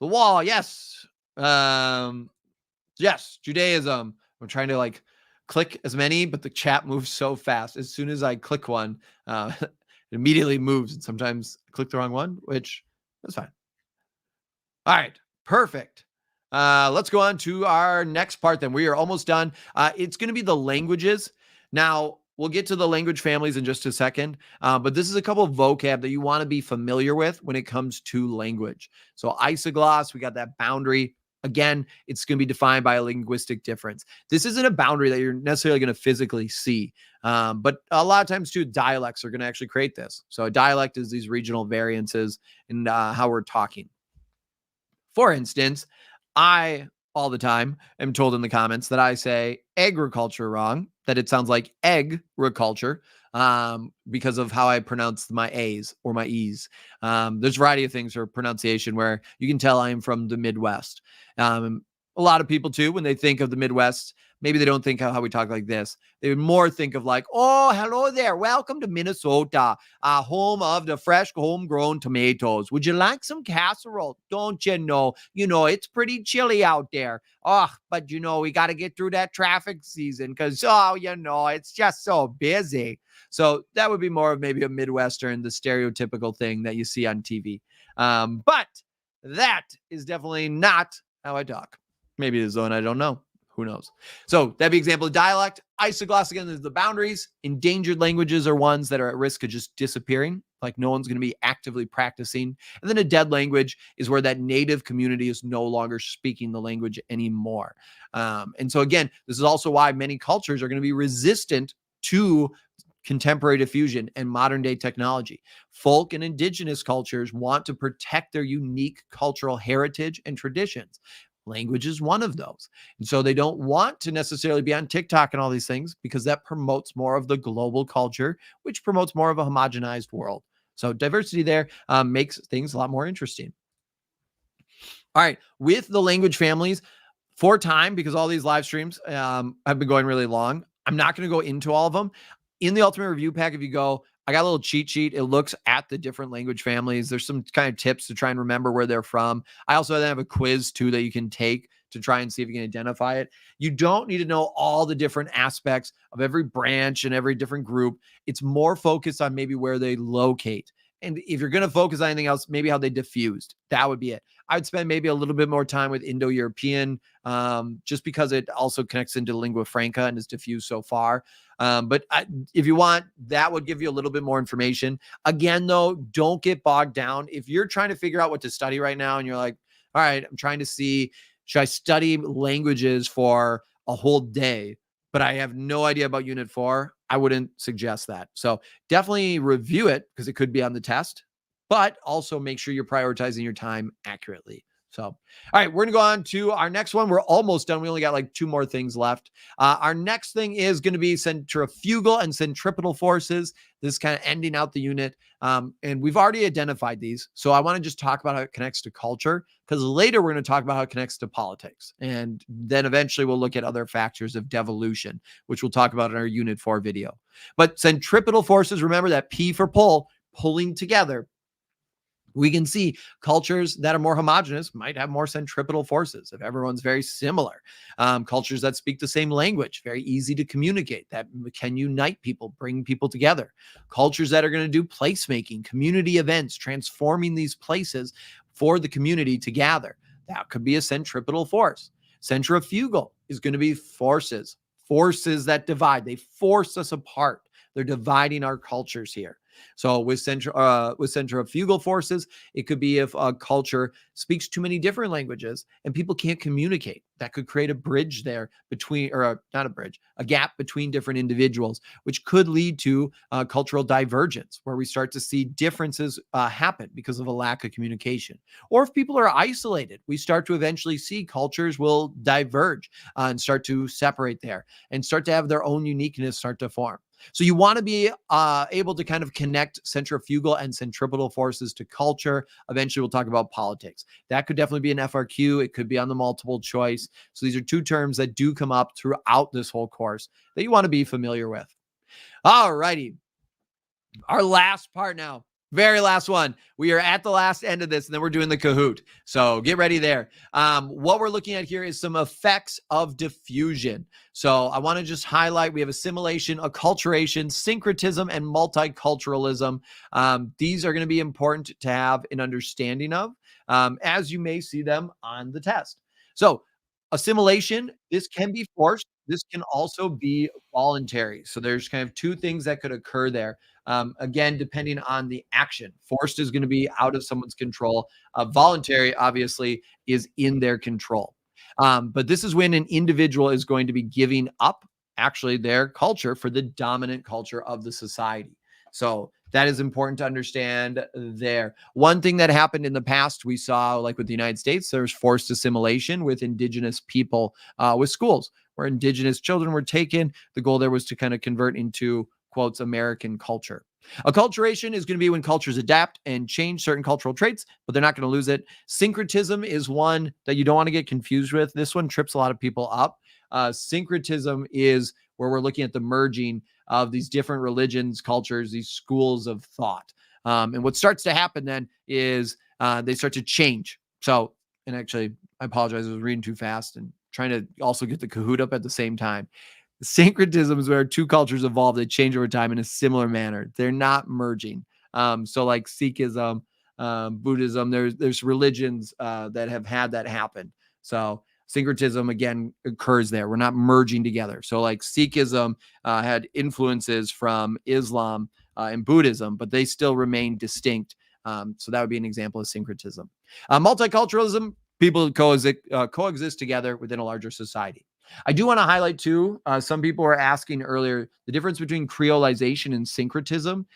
S1: The wall. Yes. Yes. Judaism. I'm trying to like click as many, but the chat moves so fast. As soon as I click one, it immediately moves. And sometimes I click the wrong one, which is fine. All right. Perfect. Let's go on to our next part then. We are almost done. It's going to be the languages. Now, we'll get to the language families in just a second, but this is a couple of vocab that you want to be familiar with when it comes to language. So isogloss, we got that boundary. Again, it's going to be defined by a linguistic difference. This isn't a boundary that you're necessarily going to physically see. But a lot of times, too, dialects are going to actually create this. So a dialect is these regional variances in how we're talking. For instance, I all the time am told in the comments that I say agriculture wrong, that it sounds like agriculture because of how I pronounce my A's or my E's. There's a variety of things for pronunciation where you can tell I am from the Midwest. A lot of people, too, when they think of the Midwest, maybe they don't think of how we talk like this. They would more think of like, oh, hello there. Welcome to Minnesota, home of the fresh homegrown tomatoes. Would you like some casserole? Don't you know? You know, it's pretty chilly out there. Oh, but you know, we got to get through that traffic season because, oh, you know, it's just so busy. So that would be more of maybe a Midwestern, the stereotypical thing that you see on TV. But that is definitely not how I talk. Maybe it is, though, and I don't know. Who knows? So that'd be example of dialect. Isogloss, again, is the boundaries. Endangered languages are ones that are at risk of just disappearing, like no one's going to be actively practicing. And then a dead language is where that native community is no longer speaking the language anymore. And so again, this is also why many cultures are going to be resistant to contemporary diffusion and modern day technology. Folk and indigenous cultures want to protect their unique cultural heritage and traditions. Language is one of those. And so they don't want to necessarily be on TikTok and all these things because that promotes more of the global culture, which promotes more of a homogenized world. So diversity there makes things a lot more interesting. All right. With the language families, for time, because all these live streams have been going really long, I'm not going to go into all of them. In the Ultimate Review Pack, if you go, I got a little cheat sheet. It looks at the different language families. There's some kind of tips to try and remember where they're from. I also have a quiz too that you can take to try and see if you can identify it. You don't need to know all the different aspects of every branch and every different group. It's more focused on maybe where they locate. And if you're going to focus on anything else, maybe how they diffused. That would be it. I would spend maybe a little bit more time with Indo-European, just because it also connects into lingua franca and is diffused so far. But if you want, that would give you a little bit more information. Again, though, don't get bogged down. If you're trying to figure out what to study right now and you're like, all right, I'm trying to see, should I study languages for a whole day, but I have no idea about Unit 4, I wouldn't suggest that. So definitely review it because it could be on the test, but also make sure you're prioritizing your time accurately. So, all right, we're going to go on to our next one. We're almost done. We only got like 2 more things left. Our next thing is going to be centrifugal and centripetal forces. This is kind of ending out the unit. And we've already identified these. So I want to just talk about how it connects to culture, because later we're going to talk about how it connects to politics. And then eventually we'll look at other factors of devolution, which we'll talk about in our Unit 4 video. But centripetal forces, remember that P for pull, pulling together. We can see cultures that are more homogenous might have more centripetal forces if everyone's very similar. Cultures that speak the same language, very easy to communicate, that can unite people, bring people together. Cultures that are going to do placemaking, community events, transforming these places for the community to gather. That could be a centripetal force. Centrifugal is going to be forces that divide. They force us apart. They're dividing our cultures here. So with centrifugal forces, it could be if a culture speaks too many different languages and people can't communicate. That could create a bridge there between, or not a bridge, a gap between different individuals, which could lead to cultural divergence, where we start to see differences happen because of a lack of communication. Or if people are isolated, we start to eventually see cultures will diverge and start to separate there and start to have their own uniqueness start to form. So you want to be able to kind of connect centrifugal and centripetal forces to culture. Eventually, we'll talk about politics. That could definitely be an FRQ. It could be on the multiple choice. So these are 2 terms that do come up throughout this whole course that you want to be familiar with. All righty. Our last part now. Very last one. We are at the last end of this, and then we're doing the Kahoot. So get ready there. What we're looking at here is some effects of diffusion. So I want to just highlight, we have assimilation, acculturation, syncretism, and multiculturalism. These are going to be important to have an understanding of, as you may see them on the test. So Assimilation, this can be forced. This can also be voluntary. So there's kind of two things that could occur there. Again, depending on the action. Forced is going to be out of someone's control. Voluntary, obviously, is in their control. But this is when an individual is going to be giving up actually their culture for the dominant culture of the society. So that is important to understand there. One thing that happened in the past, we saw, like with the United States, there's forced assimilation with indigenous people with schools where indigenous children were taken. The goal there was to kind of convert into, quotes, American culture. Acculturation is going to be when cultures adapt and change certain cultural traits, but they're not going to lose it. Syncretism is one that you don't want to get confused with. This one trips a lot of people up. Syncretism is where we're looking at the merging of these different religions, cultures, these schools of thought. And what starts to happen then is they start to change. So, and actually, I apologize, I was reading too fast and trying to also get the Kahoot up at the same time. Syncretism is where two cultures evolve. They change over time in a similar manner. They're not merging. So like Sikhism, Buddhism, there's religions that have had that happen. So syncretism again occurs there. We're not merging together. So like Sikhism had influences from Islam and Buddhism, but they still remain distinct. So that would be an example of syncretism. Multiculturalism, people coexist together within a larger society. I do want to highlight too, some people were asking earlier, the difference between creolization and syncretism.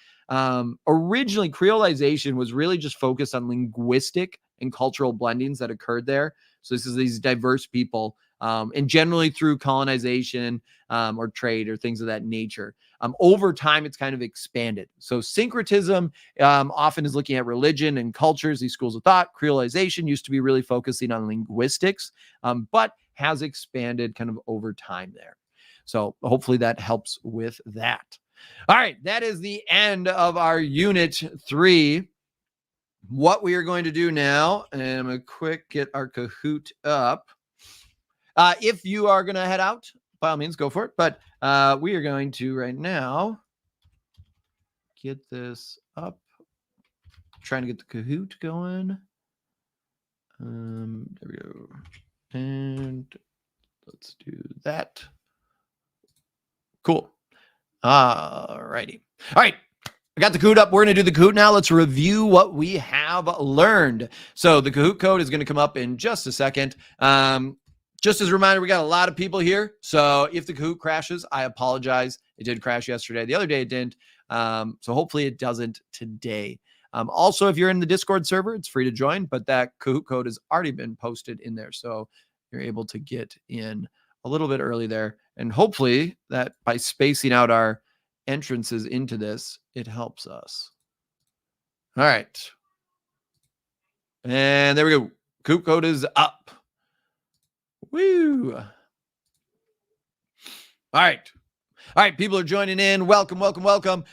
S1: Originally, creolization was really just focused on linguistic and cultural blendings that occurred there. So this is these diverse people, and generally through colonization or trade or things of that nature. Over time, it's kind of expanded. So syncretism often is looking at religion and cultures, these schools of thought. Creolization used to be really focusing on linguistics, but has expanded kind of over time there. So hopefully that helps with that. All right, that is the end of our unit 3. What we are going to do now, and I'm going to get our Kahoot up. If you are going to head out, by all means, go for it. But we are going to right now get this up. Trying to get the Kahoot going. There we go. And let's do that. Cool. All righty. All right. I got the Kahoot up. We're going to do the Kahoot now. Let's review what we have learned. So the Kahoot code is going to come up in just a second. Just as a reminder, we got a lot of people here. So if the Kahoot crashes, I apologize. It did crash yesterday. The other day it didn't. So hopefully it doesn't today. Also, if you're in the Discord server, it's free to join, but that Kahoot code has already been posted in there. So you're able to get in a little bit early there. And hopefully that by spacing out our entrances into this, it helps us. All right. And there we go. Kahoot code is up. Woo. All right. All right, people are joining in. Welcome, welcome, welcome.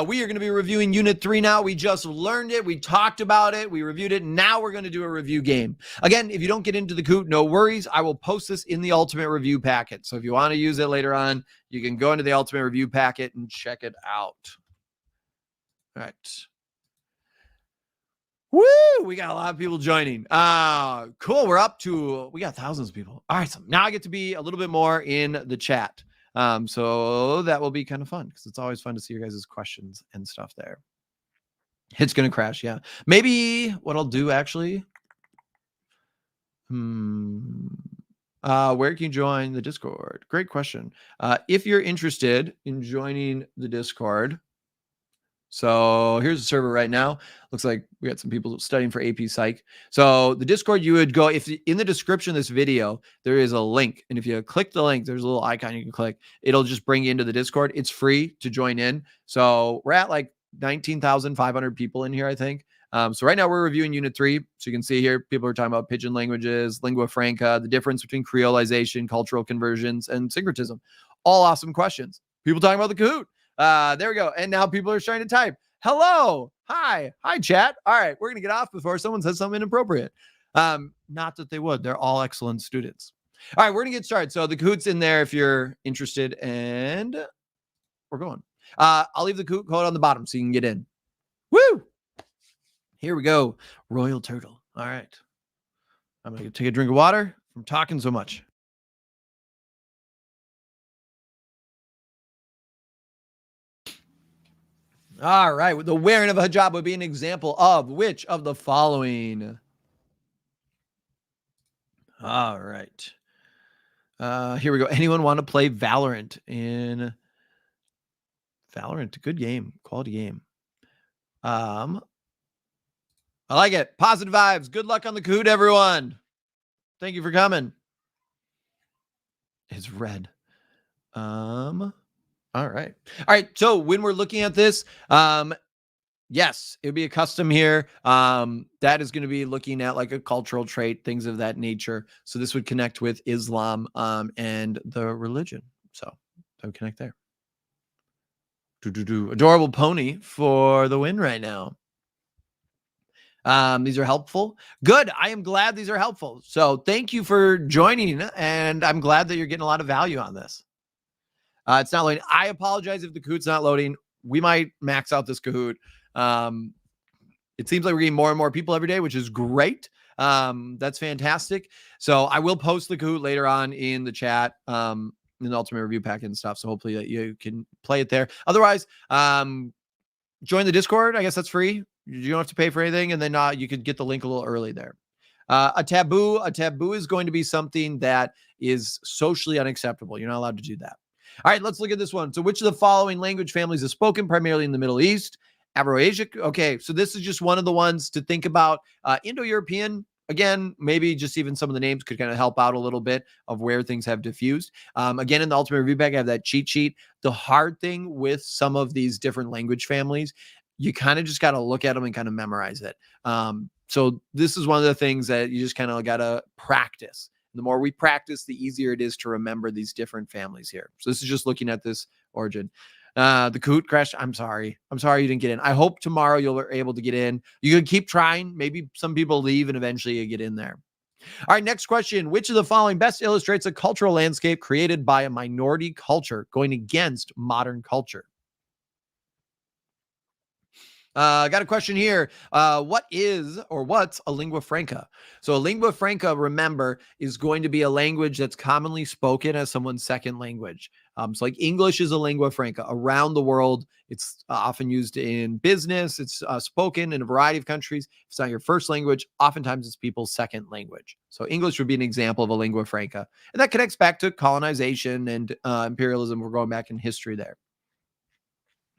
S1: We are going to be reviewing Unit 3 now. We just learned it. We talked about it. We reviewed it. Now we're going to do a review game. Again, if you don't get into the Kahoot, no worries. I will post this in the Ultimate Review Packet. So if you want to use it later on, you can go into the Ultimate Review Packet and check it out. All right. Woo! We got a lot of people joining. Cool. We got thousands of people. All right. So now I get to be a little bit more in the chat. So that will be kind of fun because it's always fun to see your guys' questions and stuff there. It's going to crash. Yeah. Maybe what I'll do actually. Where can you join the Discord? Great question. If you're interested in joining the Discord, so here's the server right now. Looks like we got some people studying for AP Psych. So the Discord, you would go, if in the description of this video, there is a link. And if you click the link, there's a little icon you can click. It'll just bring you into the Discord. It's free to join in. So we're at like 19,500 people in here, I think. So right now we're reviewing Unit 3. So you can see here, people are talking about pidgin languages, lingua franca, the difference between creolization, cultural conversions, and syncretism. All awesome questions. People talking about the Kahoot. There we go. And now people are starting to type. Hello. Hi, chat. All right. We're going to get off before someone says something inappropriate. Not that they would. They're all excellent students. All right. We're going to get started. So the Kahoot's in there if you're interested, and we're going. I'll leave the Kahoot code on the bottom so you can get in. Woo! Here we go. Royal Turtle. All right. I'm going to take a drink of water from talking so much. All right. The wearing of a hijab would be an example of which of the following? All right. Here we go. Anyone want to play Valorant Valorant? Good game. Quality game. I like it. Positive vibes. Good luck on the Kahoot, everyone. Thank you for coming. It's red. All right. All right. So when we're looking at this, yes, it would be a custom here. That is going to be looking at like a cultural trait, things of that nature. So this would connect with Islam and the religion. So that would connect there. Adorable pony for the win right now. These are helpful. Good. I am glad these are helpful. So thank you for joining, and I'm glad that you're getting a lot of value on this. It's not loading. I apologize if the Kahoot's not loading. We might max out this Kahoot. It seems like we're getting more and more people every day, which is great. That's fantastic. So I will post the Kahoot later on in the chat, in the Ultimate Review Packet and stuff. So hopefully that you can play it there. Otherwise, join the Discord. I guess that's free. You don't have to pay for anything. And then you could get the link a little early there. A taboo is going to be something that is socially unacceptable. You're not allowed to do that. All right, let's look at this one. So which of the following language families is spoken primarily in the Middle East? Afro-Asian. Okay, so this is just one of the ones to think about. Indo-European, again, maybe just even some of the names could kind of help out a little bit of where things have diffused. Again, in the Ultimate Review Bag, I have that cheat sheet. The hard thing with some of these different language families, you kind of just got to look at them and kind of memorize it. So this is one of the things that you just kind of got to practice. The more we practice, the easier it is to remember these different families here. So this is just looking at this origin. The Kahoot crash. I'm sorry you didn't get in. I hope tomorrow you'll be able to get in. You can keep trying. Maybe some people leave and eventually you get in there. All right, next question. Which of the following best illustrates a cultural landscape created by a minority culture going against modern culture? Got a question here. What's a lingua franca? So a lingua franca, remember, is going to be a language that's commonly spoken as someone's second language. So like English is a lingua franca. Around the world, it's often used in business. It's spoken in a variety of countries. If it's not your first language, oftentimes it's people's second language. So English would be an example of a lingua franca. And that connects back to colonization and imperialism. We're going back in history there.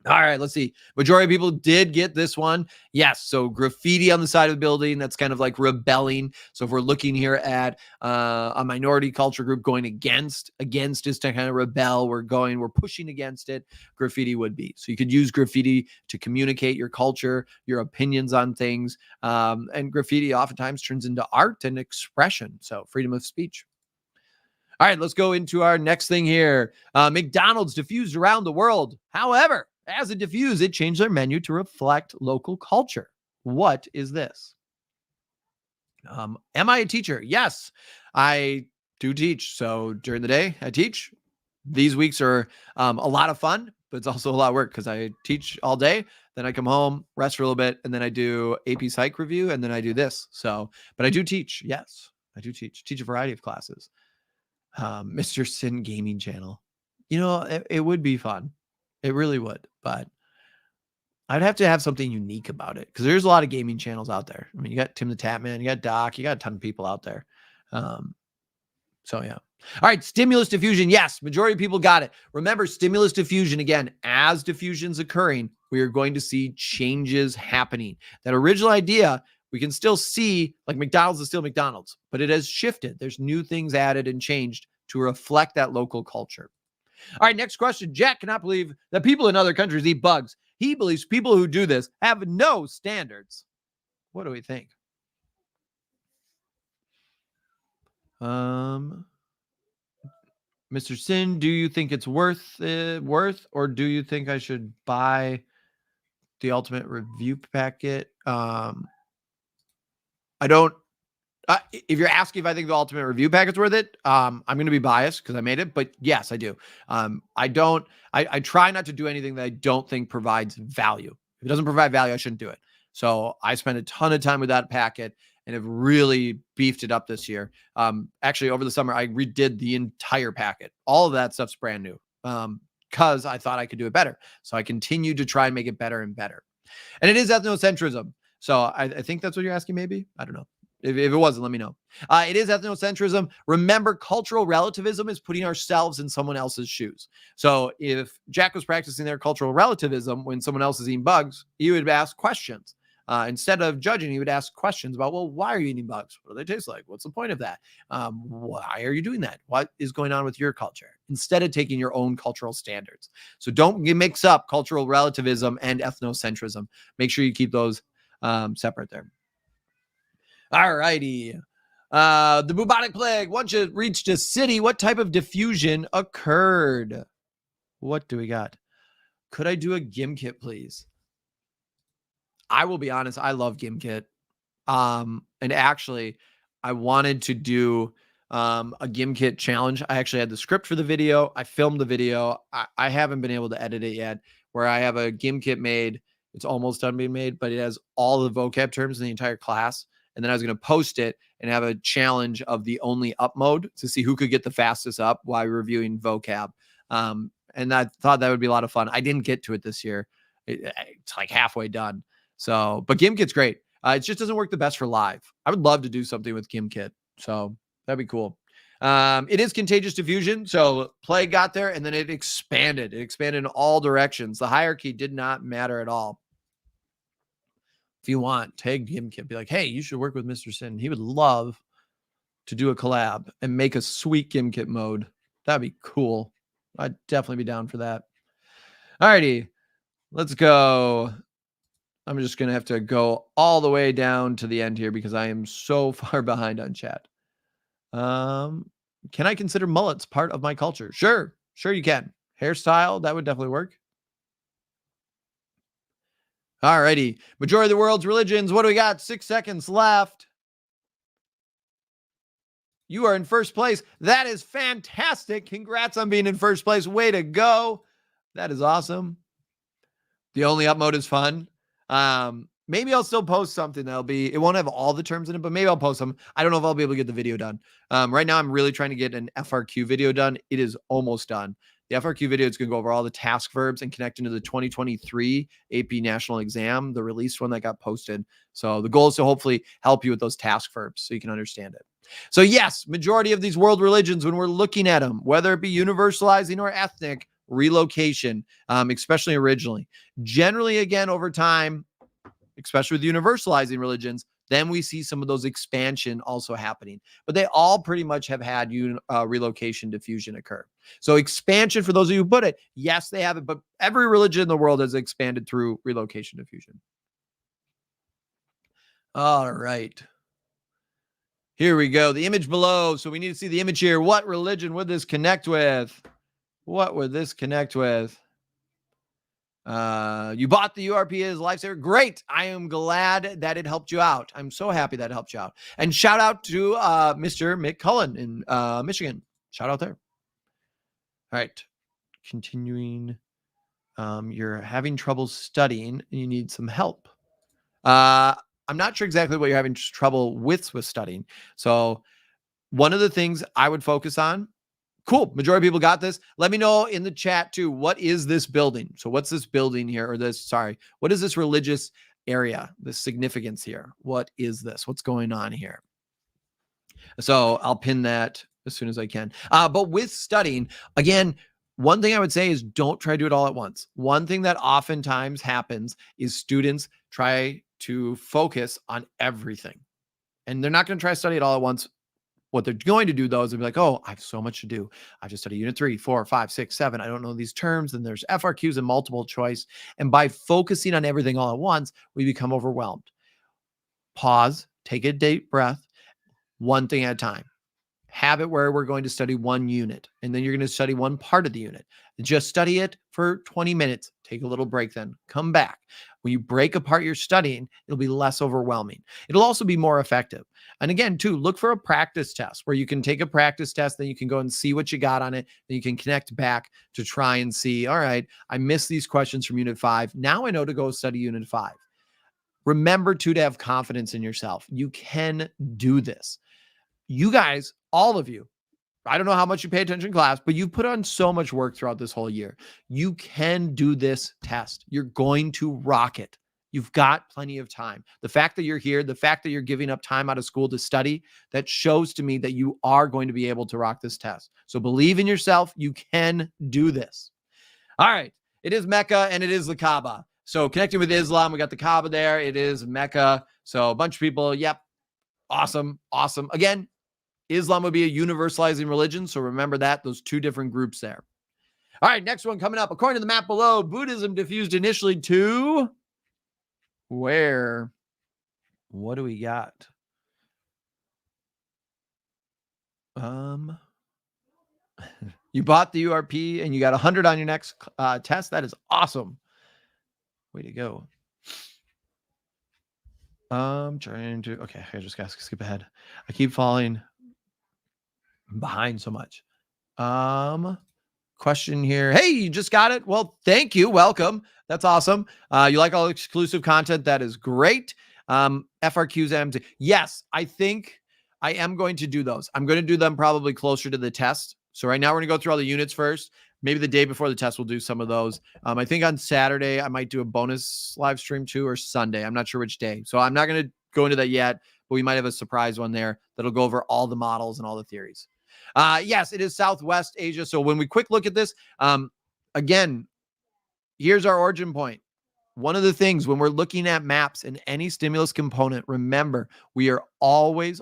S1: All right, let's see. Majority of people did get this one. Yes. So graffiti on the side of the building, that's kind of like rebelling. So if we're looking here at a minority culture group going against is to kind of rebel. We're pushing against it. Graffiti would be. So you could use graffiti to communicate your culture, your opinions on things. And graffiti oftentimes turns into art and expression. So freedom of speech. All right, let's go into our next thing here. McDonald's diffused around the world. However, as it diffused, it changed their menu to reflect local culture. What is this? Am I a teacher? Yes, I do teach. So during the day, I teach. These weeks are a lot of fun, but it's also a lot of work because I teach all day. Then I come home, rest for a little bit, and then I do AP Psych review, and then I do this. But I do teach. Yes, I do teach a variety of classes. Mr. Sinn Gaming Channel. It would be fun. It really would, but I'd have to have something unique about it because there's a lot of gaming channels out there. I mean, you got Tim the Tapman, you got Doc, you got a ton of people out there. So yeah. All right, stimulus diffusion. Yes, majority of people got it. Remember, stimulus diffusion, again, as diffusion's occurring, we are going to see changes happening. That original idea, we can still see, like McDonald's is still McDonald's, but it has shifted. There's new things added and changed to reflect that local culture. All right, next question. Jack cannot believe that people in other countries eat bugs. He believes people who do this have no standards. What do we think? Mr. Sinn, do you think it's worth, or do you think I should buy the Ultimate Review Packet? I don't. If you're asking if I think the Ultimate Review Packet's worth it, I'm going to be biased because I made it, but yes, I do. I try not to do anything that I don't think provides value. If it doesn't provide value, I shouldn't do it. So I spent a ton of time with that packet and have really beefed it up this year. Actually, over the summer, I redid the entire packet. All of that stuff's brand new. because I thought I could do it better. So I continued to try and make it better and better. And it is ethnocentrism. So I think that's what you're asking, maybe. I don't know. If it wasn't, let me know. It is ethnocentrism. Remember, cultural relativism is putting ourselves in someone else's shoes. So if Jack was practicing their cultural relativism when someone else is eating bugs, he would ask questions. Instead of judging, he would ask questions about, well, why are you eating bugs? What do they taste like? What's the point of that? Why are you doing that? What is going on with your culture? Instead of taking your own cultural standards. So don't mix up cultural relativism and ethnocentrism. Make sure you keep those separate there. All righty. The bubonic plague, once it reached a city, what type of diffusion occurred? What do we got? Could I do a Gimkit, please? I will be honest, I love Gimkit. And actually, I wanted to do a Gimkit challenge. I actually had the script for the video. I filmed the video. I haven't been able to edit it yet, where I have a Gimkit made. It's almost done being made, but it has all the vocab terms in the entire class. And then I was going to post it and have a challenge of the only up mode to see who could get the fastest up while reviewing vocab. And I thought that would be a lot of fun. I didn't get to it this year. It's like halfway done. So, but Gimkit's great. It just doesn't work the best for live. I would love to do something with Gimkit. So that'd be cool. It is contagious diffusion. So plague got there and then it expanded. It expanded in all directions. The hierarchy did not matter at all. If you want, tag Gimkit. Be like, hey, you should work with Mr. Sinn. He would love to do a collab and make a sweet Gimkit mode. That'd be cool. I'd definitely be down for that. Alrighty, let's go. I'm just going to have to go all the way down to the end here because I am so far behind on chat. Can I consider mullets part of my culture? Sure you can. Hairstyle, that would definitely work. Alrighty. Majority of the world's religions. What do we got? 6 seconds left. You are in first place. That is fantastic. Congrats on being in first place. Way to go. That is awesome. The only up mode is fun. Maybe I'll still post something it won't have all the terms in it, but maybe I'll post them. I don't know if I'll be able to get the video done. Right now I'm really trying to get an FRQ video done. It is almost done. The FRQ video is going to go over all the task verbs and connect into the 2023 AP National Exam, the released one that got posted. So the goal is to hopefully help you with those task verbs so you can understand it. So yes, majority of these world religions, when we're looking at them, whether it be universalizing or ethnic, relocation, especially originally, generally, again, over time, especially with universalizing religions, then we see some of those expansion also happening. But they all pretty much have had relocation diffusion occur. So expansion, for those of you who put it, yes, they have it, but every religion in the world has expanded through relocation diffusion. All right. Here we go. The image below. So we need to see the image here. What religion would this connect with? What would this connect with? You bought the URP as Lifesaver. Great. I am glad that it helped you out. I'm so happy that it helped you out. And shout out to Mr. Mick Cullen in Michigan. Shout out there. All right. Continuing. You're having trouble studying and you need some help. I'm not sure exactly what you're having trouble with studying. So one of the things I would focus on. Cool. Majority of people got this. Let me know in the chat too. What is this building? So what's this building here what is this religious area? The significance here? What is this? What's going on here? So I'll pin that as soon as I can. But with studying, again, one thing I would say is don't try to do it all at once. One thing that oftentimes happens is students try to focus on everything. And they're not going to try to study it all at once. What they're going to do, though, is they'll be like, oh, I have so much to do. I just studied unit 3, 4, 5, 6, 7. I don't know these terms. And there's FRQs and multiple choice. And by focusing on everything all at once, we become overwhelmed. Pause, take a deep breath, one thing at a time. Have it where we're going to study one unit, and then you're going to study one part of the unit. Just study it for 20 minutes. Take a little break, then come back. When you break apart your studying, it'll be less overwhelming. It'll also be more effective. And again, too, look for a practice test where you can take a practice test, then you can go and see what you got on it. Then you can connect back to try and see, all right, I missed these questions from unit 5. Now I know to go study unit 5. Remember, too, to have confidence in yourself. You can do this. You guys, all of you, I don't know how much you pay attention in class, but you've put on so much work throughout this whole year. You can do this test. You're going to rock it. You've got plenty of time. The fact that you're here, the fact that you're giving up time out of school to study, that shows to me that you are going to be able to rock this test. So believe in yourself. You can do this. All right. It is Mecca and it is the Kaaba. So connecting with Islam, we got the Kaaba there. It is Mecca. So a bunch of people. Yep. Awesome. Awesome. Again, Islam would be a universalizing religion. So remember that, those two different groups there. All right, next one coming up. According to the map below, Buddhism diffused initially to where? What do we got? You bought the URP and you got 100 on your next test. That is awesome. Way to go. Trying to, okay, I just got to skip ahead. I keep falling behind so much. Question here. Hey, you just got it. Well, thank you. Welcome. That's awesome. You like all exclusive content. That is great. FRQs, MT. Yes, I think I am going to do those. I'm going to do them probably closer to the test. So right now we're going to go through all the units first. Maybe the day before the test, we'll do some of those. I think on Saturday, I might do a bonus live stream too, or Sunday. I'm not sure which day. So I'm not going to go into that yet, but we might have a surprise one there that'll go over all the models and all the theories. Yes, it is Southwest Asia. So when we quick look at this, again, here's our origin point. One of the things when we're looking at maps and any stimulus component, remember, we are always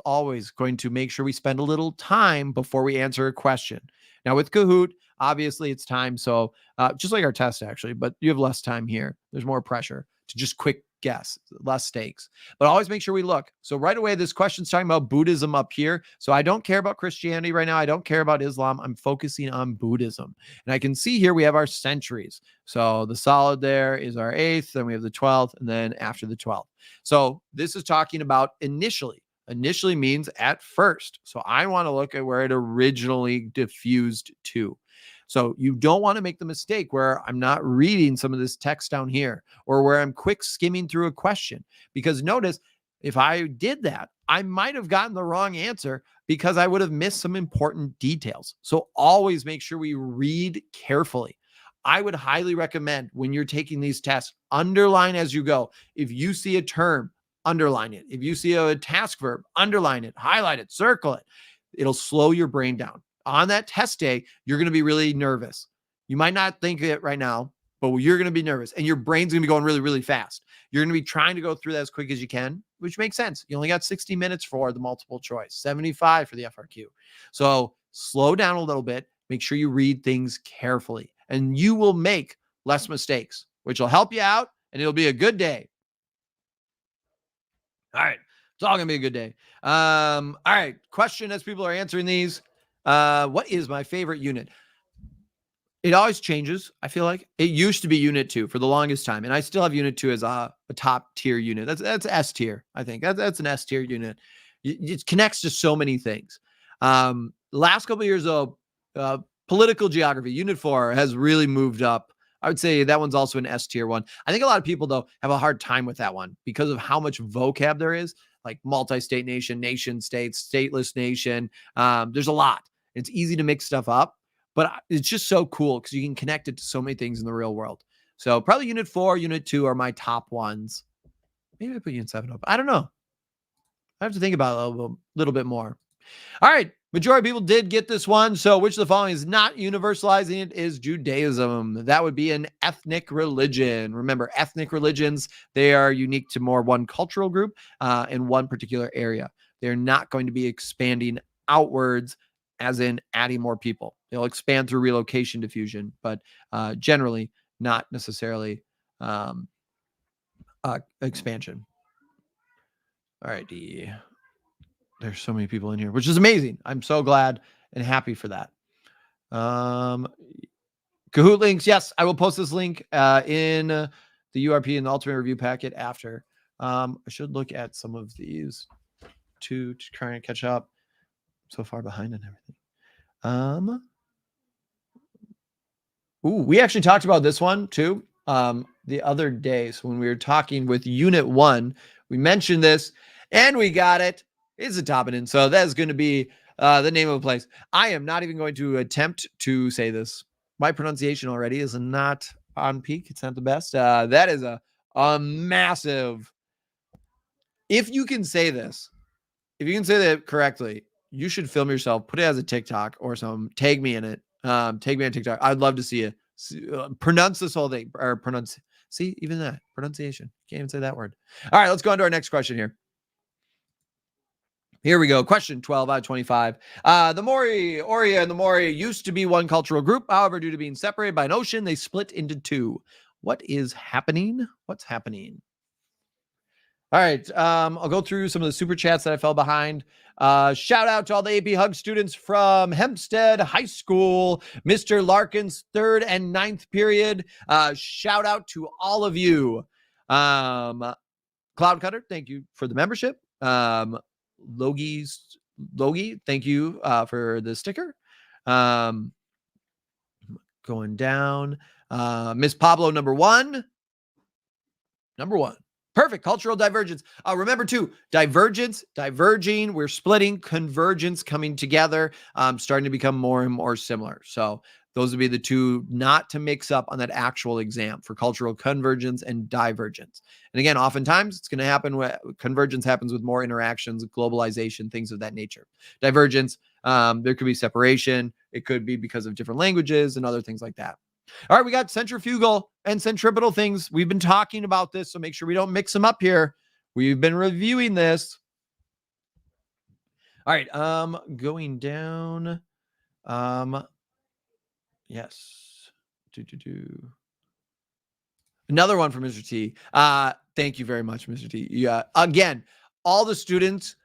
S1: going to make sure we spend a little time before we answer a question. Now with Kahoot, obviously it's time. So just like our test actually, but you have less time here. There's more pressure to just quick guess, less stakes, but always make sure we look. So right away, this question's talking about Buddhism up here. So I don't care about Christianity right now. I don't care about Islam. I'm focusing on Buddhism. And I can see here we have our centuries. So the solid there is our 8th, then we have the 12th, and then after the 12th. So this is talking about initially. Initially means at first. So I want to look at where it originally diffused to. So you don't want to make the mistake where I'm not reading some of this text down here or where I'm quick skimming through a question, because notice if I did that, I might have gotten the wrong answer because I would have missed some important details. So always make sure we read carefully. I would highly recommend when you're taking these tests, underline as you go. If you see a term, underline it. If you see a task verb, underline it, highlight it, circle it. It'll slow your brain down. On that test day, you're going to be really nervous. You might not think it right now, but you're going to be nervous and your brain's going to be going really, really fast. You're going to be trying to go through that as quick as you can, which makes sense. You only got 60 minutes for the multiple choice, 75 for the FRQ. So slow down a little bit. Make sure you read things carefully and you will make less mistakes, which will help you out and it'll be a good day. All right. It's all going to be a good day. All right. Question as people are answering these. What is my favorite unit? It always changes. I feel like it used to be unit 2 for the longest time. And I still have unit 2 as a top tier unit. That's S tier. I think that's an S tier unit. It connects to so many things. Last couple of years though, political geography, unit 4 has really moved up. I would say that one's also an S tier one. I think a lot of people though have a hard time with that one because of how much vocab there is, like multi-state nation, nation states, stateless nation. There's a lot. It's easy to mix stuff up, but it's just so cool because you can connect it to so many things in the real world. So probably unit 4, unit 2 are my top ones. Maybe I put unit 7 up. I don't know. I have to think about it a little bit more. All right. Majority of people did get this one. So which of the following is not universalizing? It is Judaism. That would be an ethnic religion. Remember, ethnic religions, they are unique to more one cultural group in one particular area. They're not going to be expanding outwards as in adding more people. They'll expand through relocation diffusion, but generally not necessarily expansion. All right. There's so many people in here, which is amazing. I'm so glad and happy for that. Kahoot links. Yes, I will post this link in the URP and the Ultimate Review Packet after. I should look at some of these to try and catch up. I'm so far behind and everything. We actually talked about this one too the other day. So when we were talking with Unit 1, we mentioned this and we got it. It's a top and in. So that's going to be The name of a place. I am not even going to attempt to say this. My pronunciation already is not on peak. It's not the best. That is a massive. If you can say this, if you can say that correctly, you should film yourself, put it as a TikTok or some, tag me in it. Tag me on TikTok. I'd love to see you pronounce this whole thing or pronounce. See, even that pronunciation. Can't even say that word. All right, let's go on to our next question here. Here we go. Question 12 out of 25. The Mori, Oria, and the Mori used to be one cultural group. However, due to being separated by an ocean, they split into two. What is happening? What's happening? All right. I'll go through some of the super chats that I fell behind. Shout out to all the APHG students from Hempstead High School, Mr. Larkin's 3rd and 9th period. Shout out to all of you. Cloud Cutter, thank you for the membership. Logie, thank you for the sticker. Going down. Miss Pablo, number one. Perfect. Cultural divergence. Remember too, divergence, diverging, we're splitting, convergence, coming together, starting to become more and more similar. So those would be the two not to mix up on that actual exam for cultural convergence and divergence. And again, oftentimes it's going to happen when convergence happens with more interactions, globalization, things of that nature. Divergence, there could be separation. It could be because of different languages and other things like that. All right, we got centrifugal and centripetal things. We've been talking about this, so make sure we don't mix them up here. We've been reviewing this. All right, going down. Yes. Another one from Mr. T. Thank you very much, Mr. T. Yeah. Again, all the students,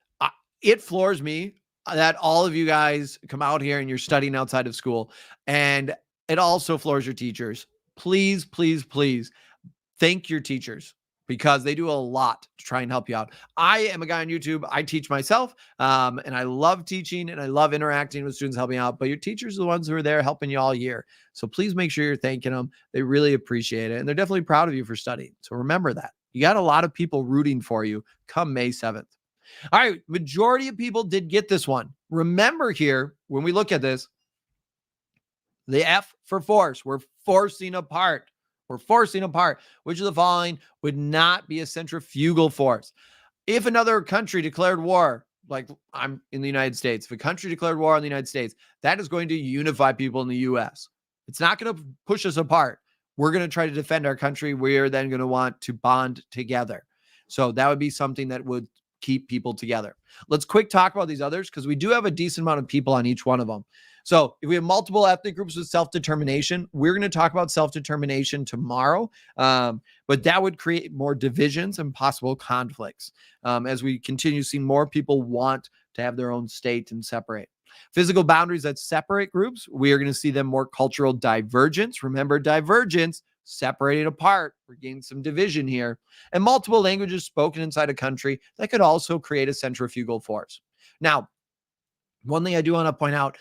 S1: it floors me that all of you guys come out here and you're studying outside of school, and it also floors your teachers. Please, please, please thank your teachers because they do a lot to try and help you out. I am a guy on YouTube. I teach myself, and I love teaching and I love interacting with students, helping out. But your teachers are the ones who are there helping you all year. So please make sure you're thanking them. They really appreciate it. And they're definitely proud of you for studying. So remember that. You got a lot of people rooting for you come May 7th. All right. Majority of people did get this one. Remember here, when we look at this, the F for force, we're forcing apart. We're forcing apart. Which of the following would not be a centrifugal force? If another country declared war, like I'm in the United States, if a country declared war on the United States, that is going to unify people in the U.S. It's not going to push us apart. We're going to try to defend our country. We're then going to want to bond together. So that would be something that would keep people together. Let's quick talk about these others because we do have a decent amount of people on each one of them. So if we have multiple ethnic groups with self-determination, we're going to talk about self-determination tomorrow, but that would create more divisions and possible conflicts as we continue seeing more people want to have their own state and separate. Physical boundaries that separate groups, we are going to see them more cultural divergence. Remember, divergence, separated apart. We're getting some division here. And multiple languages spoken inside a country that could also create a centrifugal force. Now, one thing I do want to point out,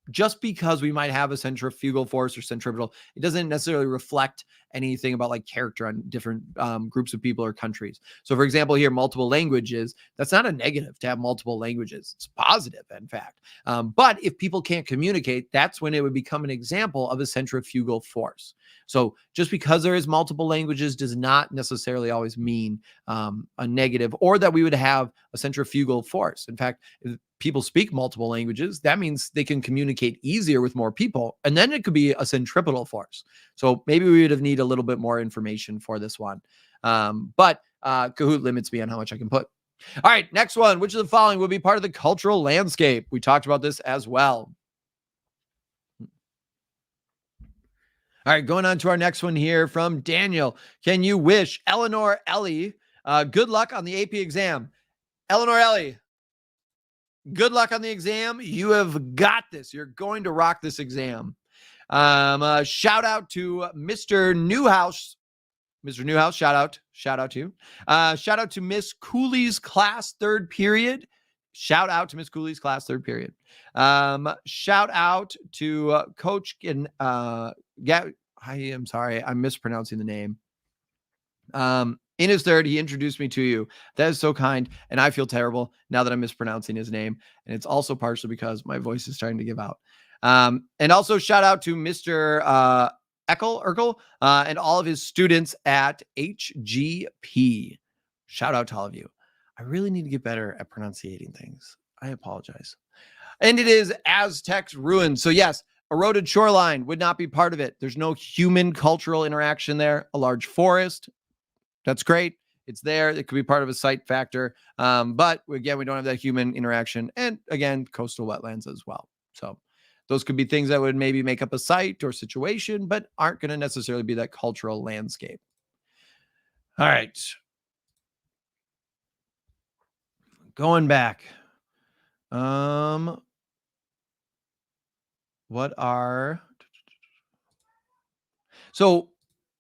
S1: just because we might have a centrifugal force or centripetal, it doesn't necessarily reflect anything about like character on different groups of people or countries. So for example, here, multiple languages, that's not a negative to have multiple languages. It's positive, in fact. But if people can't communicate, that's when it would become an example of a centrifugal force. So just because there is multiple languages does not necessarily always mean a negative or that we would have a centrifugal force. In fact, if people speak multiple languages, that means they can communicate easier with more people. And then it could be a centripetal force. So maybe we would have need a little bit more information for this one. But Kahoot limits me on how much I can put. All right, next one. Which of the following will be part of the cultural landscape? We talked about this as well. All right, going on to our next one here from Daniel. Can you wish Eleanor Ellie good luck on the AP exam? Eleanor Ellie, good luck on the exam. You have got this. You're going to rock this exam. Shout out to Mr. Newhouse. Mr. Newhouse, shout out to you. Shout out to Miss Cooley's class 3rd period. Shout out to Miss Cooley's class 3rd period. Shout out to Coach I am sorry, I'm mispronouncing the name. in his third, he introduced me to you. That is so kind. And I feel terrible now that I'm mispronouncing his name. And it's also partially because my voice is starting to give out. And also shout out to Mr. Urkel, and all of his students at HGP. Shout out to all of you. I really need to get better at pronunciating things. I apologize. And it is Aztec's ruins. So yes, eroded shoreline would not be part of it. There's no human cultural interaction there. A large forest, that's great. It's there. It could be part of a site factor. But again, we don't have that human interaction. And again, coastal wetlands as well. So those could be things that would maybe make up a site or situation, but aren't going to necessarily be that cultural landscape. All right. Going back. So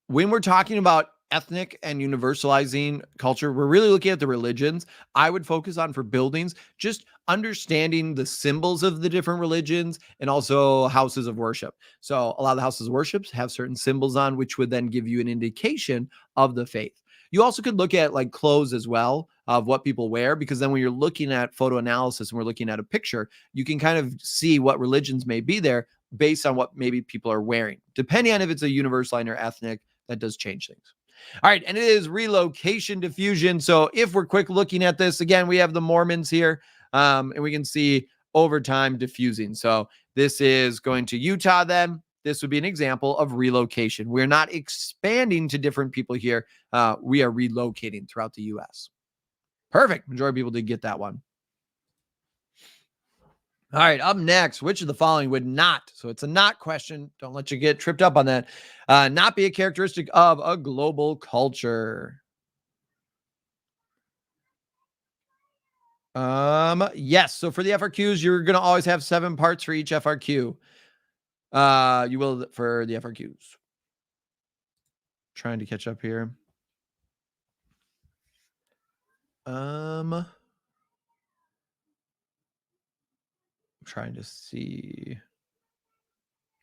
S1: when we're talking about ethnic and universalizing culture, we're really looking at the religions. I would focus on, for buildings, just understanding the symbols of the different religions and also houses of worship. So a lot of the houses of worship have certain symbols on, which would then give you an indication of the faith. You also could look at like clothes as well, of what people wear, because then when you're looking at photo analysis and we're looking at a picture, you can kind of see what religions may be there based on what maybe people are wearing. Depending on if it's a universal or ethnic, that does change things. All right, and it is relocation diffusion. So if we're quick looking at this, again, we have the Mormons here, and we can see over time diffusing. So this is going to Utah then. This would be an example of relocation. We're not expanding to different people here. We are relocating throughout the U.S. Perfect. Majority of people did get that one. All right, up next, which of the following would not, so it's a not question, don't let you get tripped up on that, not be a characteristic of a global culture? Yes, so for the FRQs, you're going to always have 7 parts for each FRQ. You will for the FRQs. Trying to catch up here. Trying to see.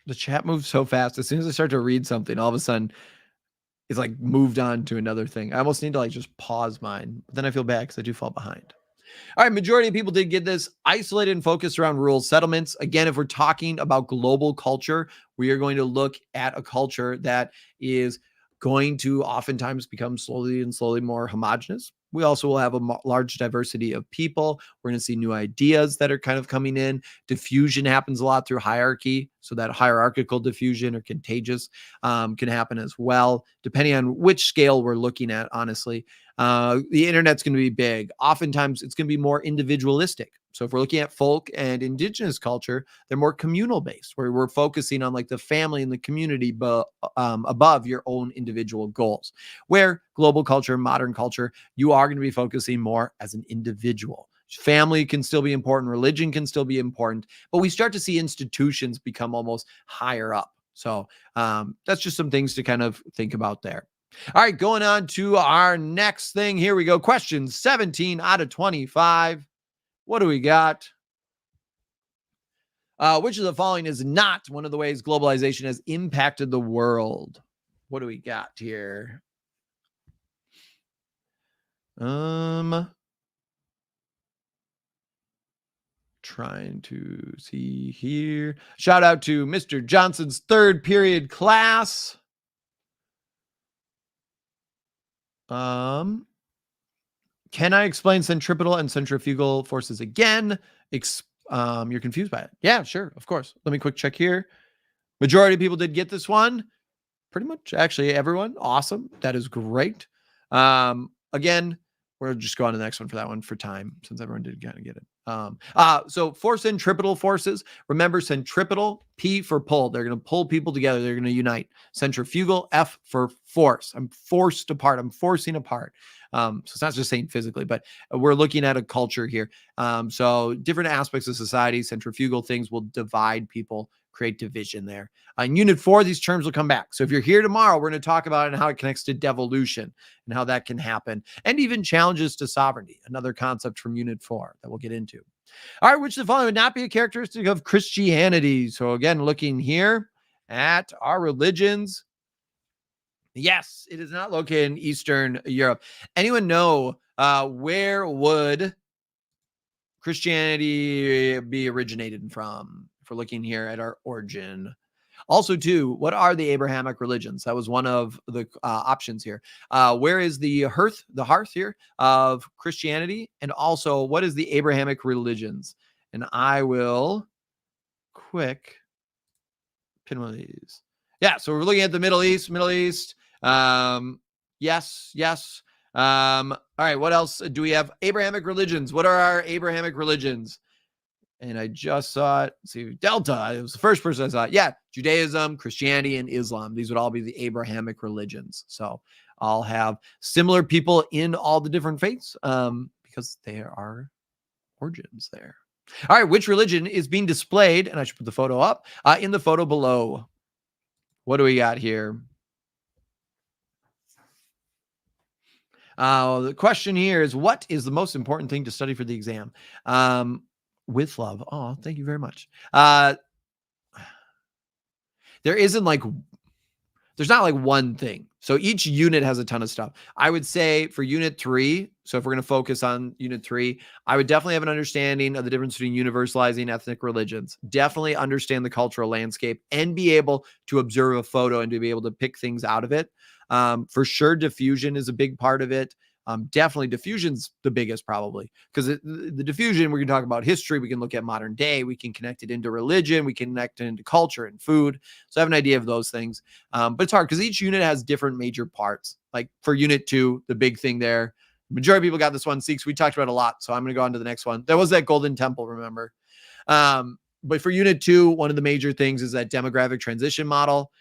S1: The chat moves so fast. As soon as I start to read something, all of a sudden it's like moved on to another thing. I almost need to like just pause mine. But then I feel bad because I do fall behind. All right, majority of people did get this. Isolated and focused around rural settlements. Again, if we're talking about global culture, we are going to look at a culture that is going to oftentimes become slowly more homogenous. We also will have a large diversity of people. We're going to see new ideas that are kind of coming in. Diffusion happens a lot through hierarchy. So that hierarchical diffusion or contagious can happen as well, depending on which scale we're looking at, honestly. The internet's going to be big. Oftentimes, it's going to be more individualistic. So if we're looking at folk and indigenous culture, they're more communal based, where we're focusing on like the family and the community above your own individual goals. Where global culture, modern culture, you are going to be focusing more as an individual. Family can still be important. Religion can still be important. But we start to see institutions become almost higher up. So that's just some things to kind of think about there. All right, going on to our next thing. Here we go. Question 17 out of 25. What do we got? Which of the following is not one of the ways globalization has impacted the world? What do we got here? Trying to see here. Shout out to Mr. Johnson's third period class. Can I explain centripetal and centrifugal forces again? You're confused by it. Yeah, sure. Of course. Let me quick check here. Majority of people did get this one. Pretty much actually everyone. Awesome. That is great. Again, we'll just go on to the next one for that one for time, since everyone did kind of get it. So for centripetal forces, remember centripetal, P for pull. They're going to pull people together. They're going to unite. Centrifugal, F for force. I'm forced apart. I'm forcing apart. So it's not just saying physically, but we're looking at a culture here. So different aspects of society, centrifugal things will divide people, create division there. In Unit 4, these terms will come back. So if you're here tomorrow, we're going to talk about it and how it connects to devolution and how that can happen, and even challenges to sovereignty, another concept from Unit 4 that we'll get into. All right, which of the following would not be a characteristic of Christianity? So again, looking here at our religions Yes, it is not located in Eastern Europe. Anyone know where would Christianity be originated from? If we're looking here at our origin. Also, too, what are the Abrahamic religions? That was one of the options here. Where is the hearth here of Christianity? And also, what is the Abrahamic religions? And I will quick pin one of these. Yeah, so we're looking at the Middle East. Yes. All right, what else do we have? Abrahamic religions. What are our Abrahamic religions? And I just saw it. Let's see, Delta. It was the first person I saw it. Yeah, Judaism, Christianity, and Islam. These would all be the Abrahamic religions. So I'll have similar people in all the different faiths because there are origins there. All right, which religion is being displayed? And I should put the photo up in the photo below. What do we got here? The question here is, what is the most important thing to study for the exam? With love. Oh, thank you very much. There's not like one thing. So each unit has a ton of stuff. I would say for unit 3, so if we're going to focus on unit 3, I would definitely have an understanding of the difference between universalizing ethnic religions, definitely understand the cultural landscape, and be able to observe a photo and to be able to pick things out of it. For sure, diffusion is a big part of it. Definitely diffusion's the biggest probably, because the diffusion, we can talk about history, we can look at modern day, we can connect it into religion, we can connect it into culture and food. So I have an idea of those things. But it's hard because each unit has different major parts. Like for unit 2, the big thing there, majority of people got this one, Sikhs. We talked about a lot. So I'm going to go on to the next one. There was that golden temple, remember? But for unit 2, one of the major things is that demographic transition model,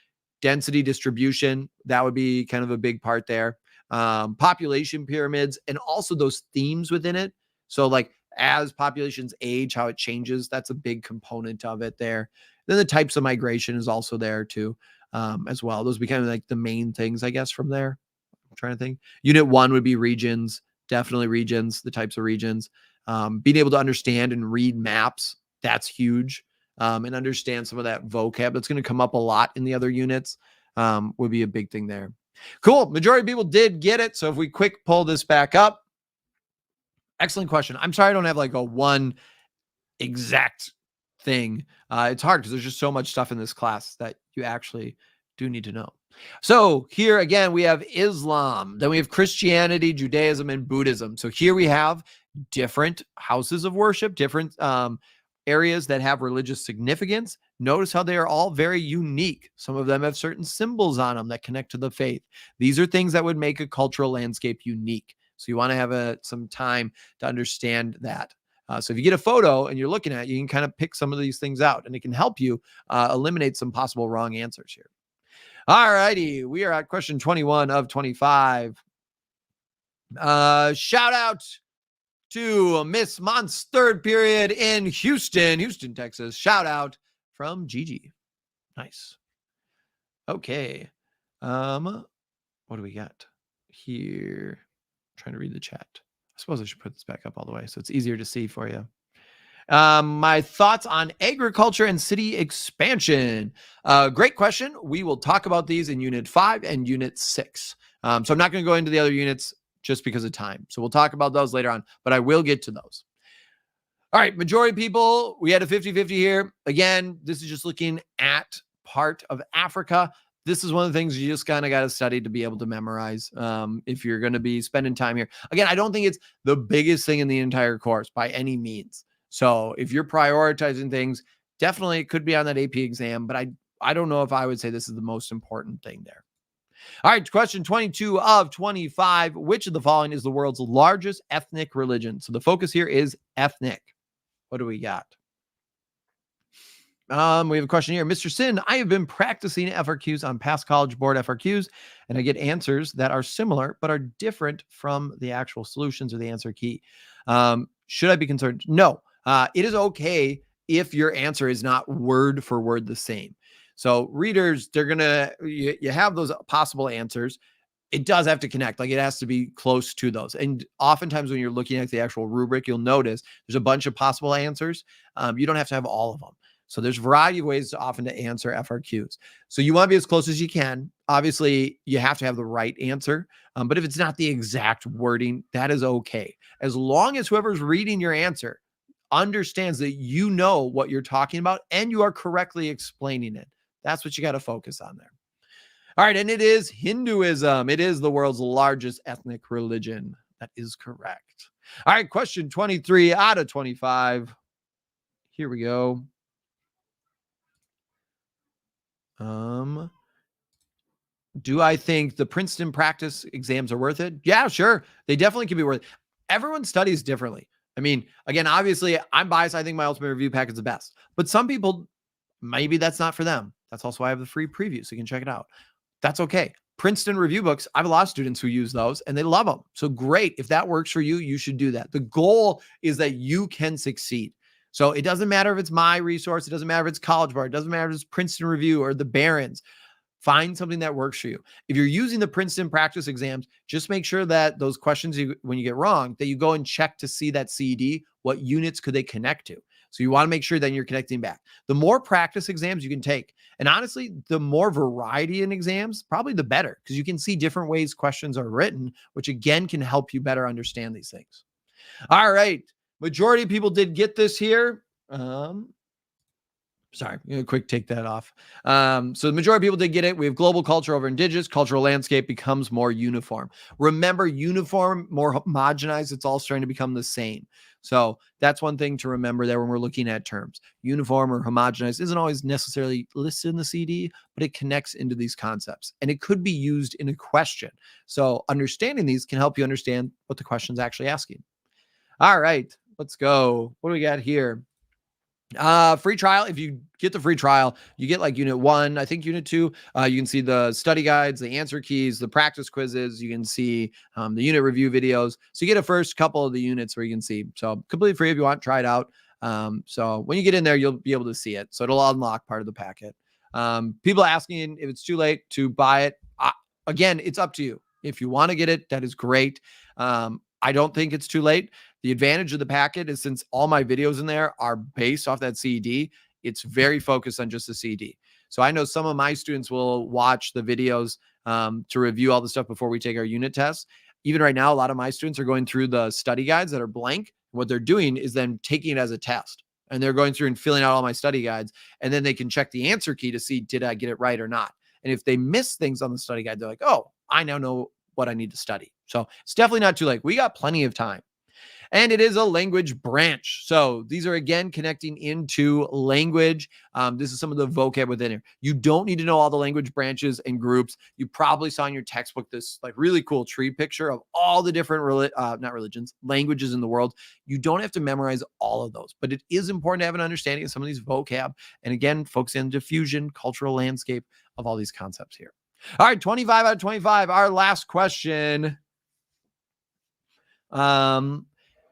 S1: density distribution. That would be kind of a big part there. Population pyramids, and also those themes within it. So like as populations age, how it changes, that's a big component of it there. Then the types of migration is also there too, as well. Those become like the main things, I guess, from there. I'm trying to think. Unit 1 would be regions, definitely regions, the types of regions. Being able to understand and read maps, that's huge. And understand some of that vocab that's going to come up a lot in the other units, would be a big thing there. Cool. Majority of people did get it. So if we quick pull this back up. Excellent question. I'm sorry I don't have like a one exact thing. It's hard because there's just so much stuff in this class that you actually do need to know. So here again, we have Islam. Then we have Christianity, Judaism, and Buddhism. So here we have different houses of worship, different areas that have religious significance. Notice how they are all very unique. Some of them have certain symbols on them that connect to the faith. These are things that would make a cultural landscape unique. So you want to have some time to understand that. So if you get a photo and you're looking at it, you can kind of pick some of these things out, and it can help you eliminate some possible wrong answers here. All righty. We are at question 21 of 25. Shout out to Miss Mont's third period in Houston, Texas. Shout out from Gigi. Nice. Okay. What do we got here? I'm trying to read the chat. I suppose I should put this back up all the way so it's easier to see for you. My thoughts on agriculture and city expansion. Great question. We will talk about these in Unit 5 and Unit 6. So I'm not going to go into the other units just because of time. So we'll talk about those later on, but I will get to those. All right, majority of people, we had a 50-50 here. Again, this is just looking at part of Africa. This is one of the things you just kind of got to study to be able to memorize if you're going to be spending time here. Again, I don't think it's the biggest thing in the entire course by any means. So if you're prioritizing things, definitely it could be on that AP exam, but I don't know if I would say this is the most important thing there. All right, question 22 of 25. Which of the following is the world's largest ethnic religion? So the focus here is ethnic. What do we got? We have a question here. Mr. Sinn, I have been practicing FRQs on past College Board FRQs, and I get answers that are similar but are different from the actual solutions or the answer key. Should I be concerned? No. It is okay if your answer is not word for word the same. So readers, you have those possible answers. It does have to connect. Like it has to be close to those. And oftentimes when you're looking at the actual rubric, you'll notice there's a bunch of possible answers. You don't have to have all of them. So there's a variety of ways to often to answer FRQs. So you want to be as close as you can. Obviously, you have to have the right answer. But if it's not the exact wording, that is okay. As long as whoever's reading your answer understands that you know what you're talking about and you are correctly explaining it. That's what you got to focus on there. All right. And it is Hinduism. It is the world's largest ethnic religion. That is correct. All right. Question 23 out of 25. Here we go. Do I think the Princeton practice exams are worth it? Yeah, sure. They definitely can be worth it. Everyone studies differently. I mean, again, obviously, I'm biased. I think my ultimate review pack is the best. But some people, maybe that's not for them. That's also why I have the free preview, so you can check it out. That's okay. Princeton review books, I have a lot of students who use those and they love them. So great. If that works for you, you should do that. The goal is that you can succeed. So it doesn't matter if it's my resource. It doesn't matter if it's College Bar. It doesn't matter if it's Princeton Review or the Barron's. Find something that works for you. If you're using the Princeton practice exams, just make sure that those questions, when you get wrong, that you go and check to see that CED, what units could they connect to? So you want to make sure that you're connecting back. The more practice exams you can take, and honestly, the more variety in exams, probably the better, because you can see different ways questions are written, which again can help you better understand these things. All right. Majority of people did get this here. Sorry, quick take that off. So the majority of people did get it. We have global culture over indigenous. Cultural landscape becomes more uniform. Remember, uniform, more homogenized. It's all starting to become the same. So that's one thing to remember there when we're looking at terms. Uniform or homogenized isn't always necessarily listed in the CD, but it connects into these concepts. And it could be used in a question. So understanding these can help you understand what the question's actually asking. All right, let's go. What do we got here? Free trial. If you get the free trial, you get like unit 1, I think unit 2, you can see the study guides, the answer keys, the practice quizzes. You can see the unit review videos. So you get a first couple of the units where you can see. So completely free if you want, try it out. So when you get in there, you'll be able to see it. So it'll unlock part of the packet. People asking if it's too late to buy it. Again, it's up to you. If you want to get it, that is great. I don't think it's too late. The advantage of the packet is since all my videos in there are based off that CED, it's very focused on just the CED. So I know some of my students will watch the videos to review all the stuff before we take our unit tests. Even right now, a lot of my students are going through the study guides that are blank. What they're doing is then taking it as a test. And they're going through and filling out all my study guides. And then they can check the answer key to see, did I get it right or not? And if they miss things on the study guide, they're like, oh, I now know what I need to study. So it's definitely not too late. We got plenty of time. And it is a language branch. So these are, again, connecting into language. This is some of the vocab within here. You don't need to know all the language branches and groups. You probably saw in your textbook this like really cool tree picture of all the different, languages in the world. You don't have to memorize all of those, but it is important to have an understanding of some of these vocab. And again, focus on diffusion, cultural landscape of all these concepts here. All right, 25 out of 25. Our last question.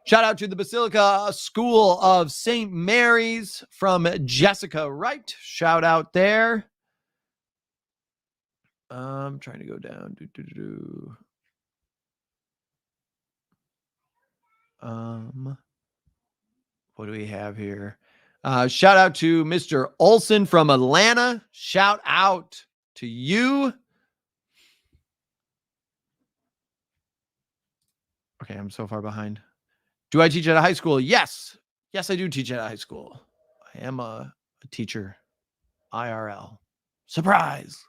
S1: Shout out to the Basilica School of St. Mary's from Jessica Wright. Shout out there. I'm trying to go down. What do we have here? Shout out to Mr. Olson from Atlanta. Shout out to you. Okay, I'm so far behind. Do I teach at a high school? Yes. Yes, I do teach at a high school. I am a teacher. IRL. Surprise.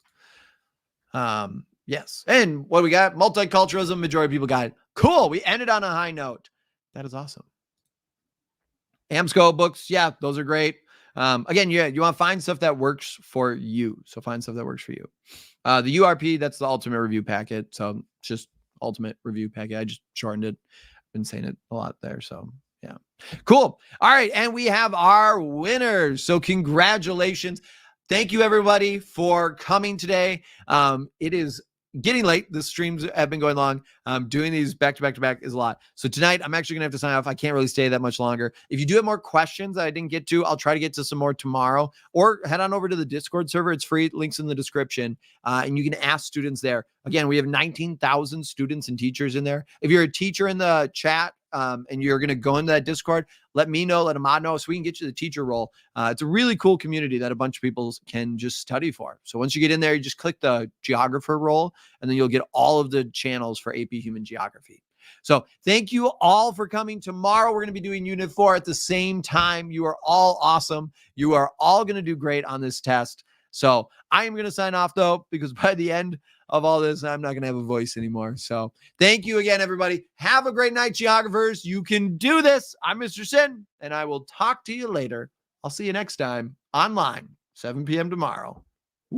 S1: Yes. And what do we got? Multiculturalism. Majority of people got it. Cool. We ended on a high note. That is awesome. AMSCO books. Yeah, those are great. Again, you want to find stuff that works for you. So find stuff that works for you. The URP, that's the ultimate review packet. So just ultimate review packet. I just shortened it. Been saying it a lot there. So yeah, cool. All right. And we have our winners. So congratulations. Thank you everybody for coming today. It is getting late. The streams have been going long. Doing these back to back to back is a lot. So tonight I'm actually gonna have to sign off. I can't really stay that much longer. If you do have more questions that I didn't get to, I'll try to get to some more tomorrow, or head on over to the Discord server. It's free. Links in the description. And you can ask students there. Again, we have 19,000 students and teachers in there. If you're a teacher in the chat, and you're going to go into that Discord, let me know, let Ahmad know, so we can get you the teacher role. It's a really cool community that a bunch of people can just study for. So once you get in there, you just click the geographer role, and then you'll get all of the channels for AP Human Geography. So thank you all for coming. Tomorrow, we're going to be doing Unit 4 at the same time. You are all awesome. You are all going to do great on this test. So I am going to sign off, though, because by the end of all this, I'm not going to have a voice anymore. So thank you again, everybody. Have a great night, geographers. You can do this. I'm Mr. Sinn, and I will talk to you later. I'll see you next time online, 7 p.m. tomorrow.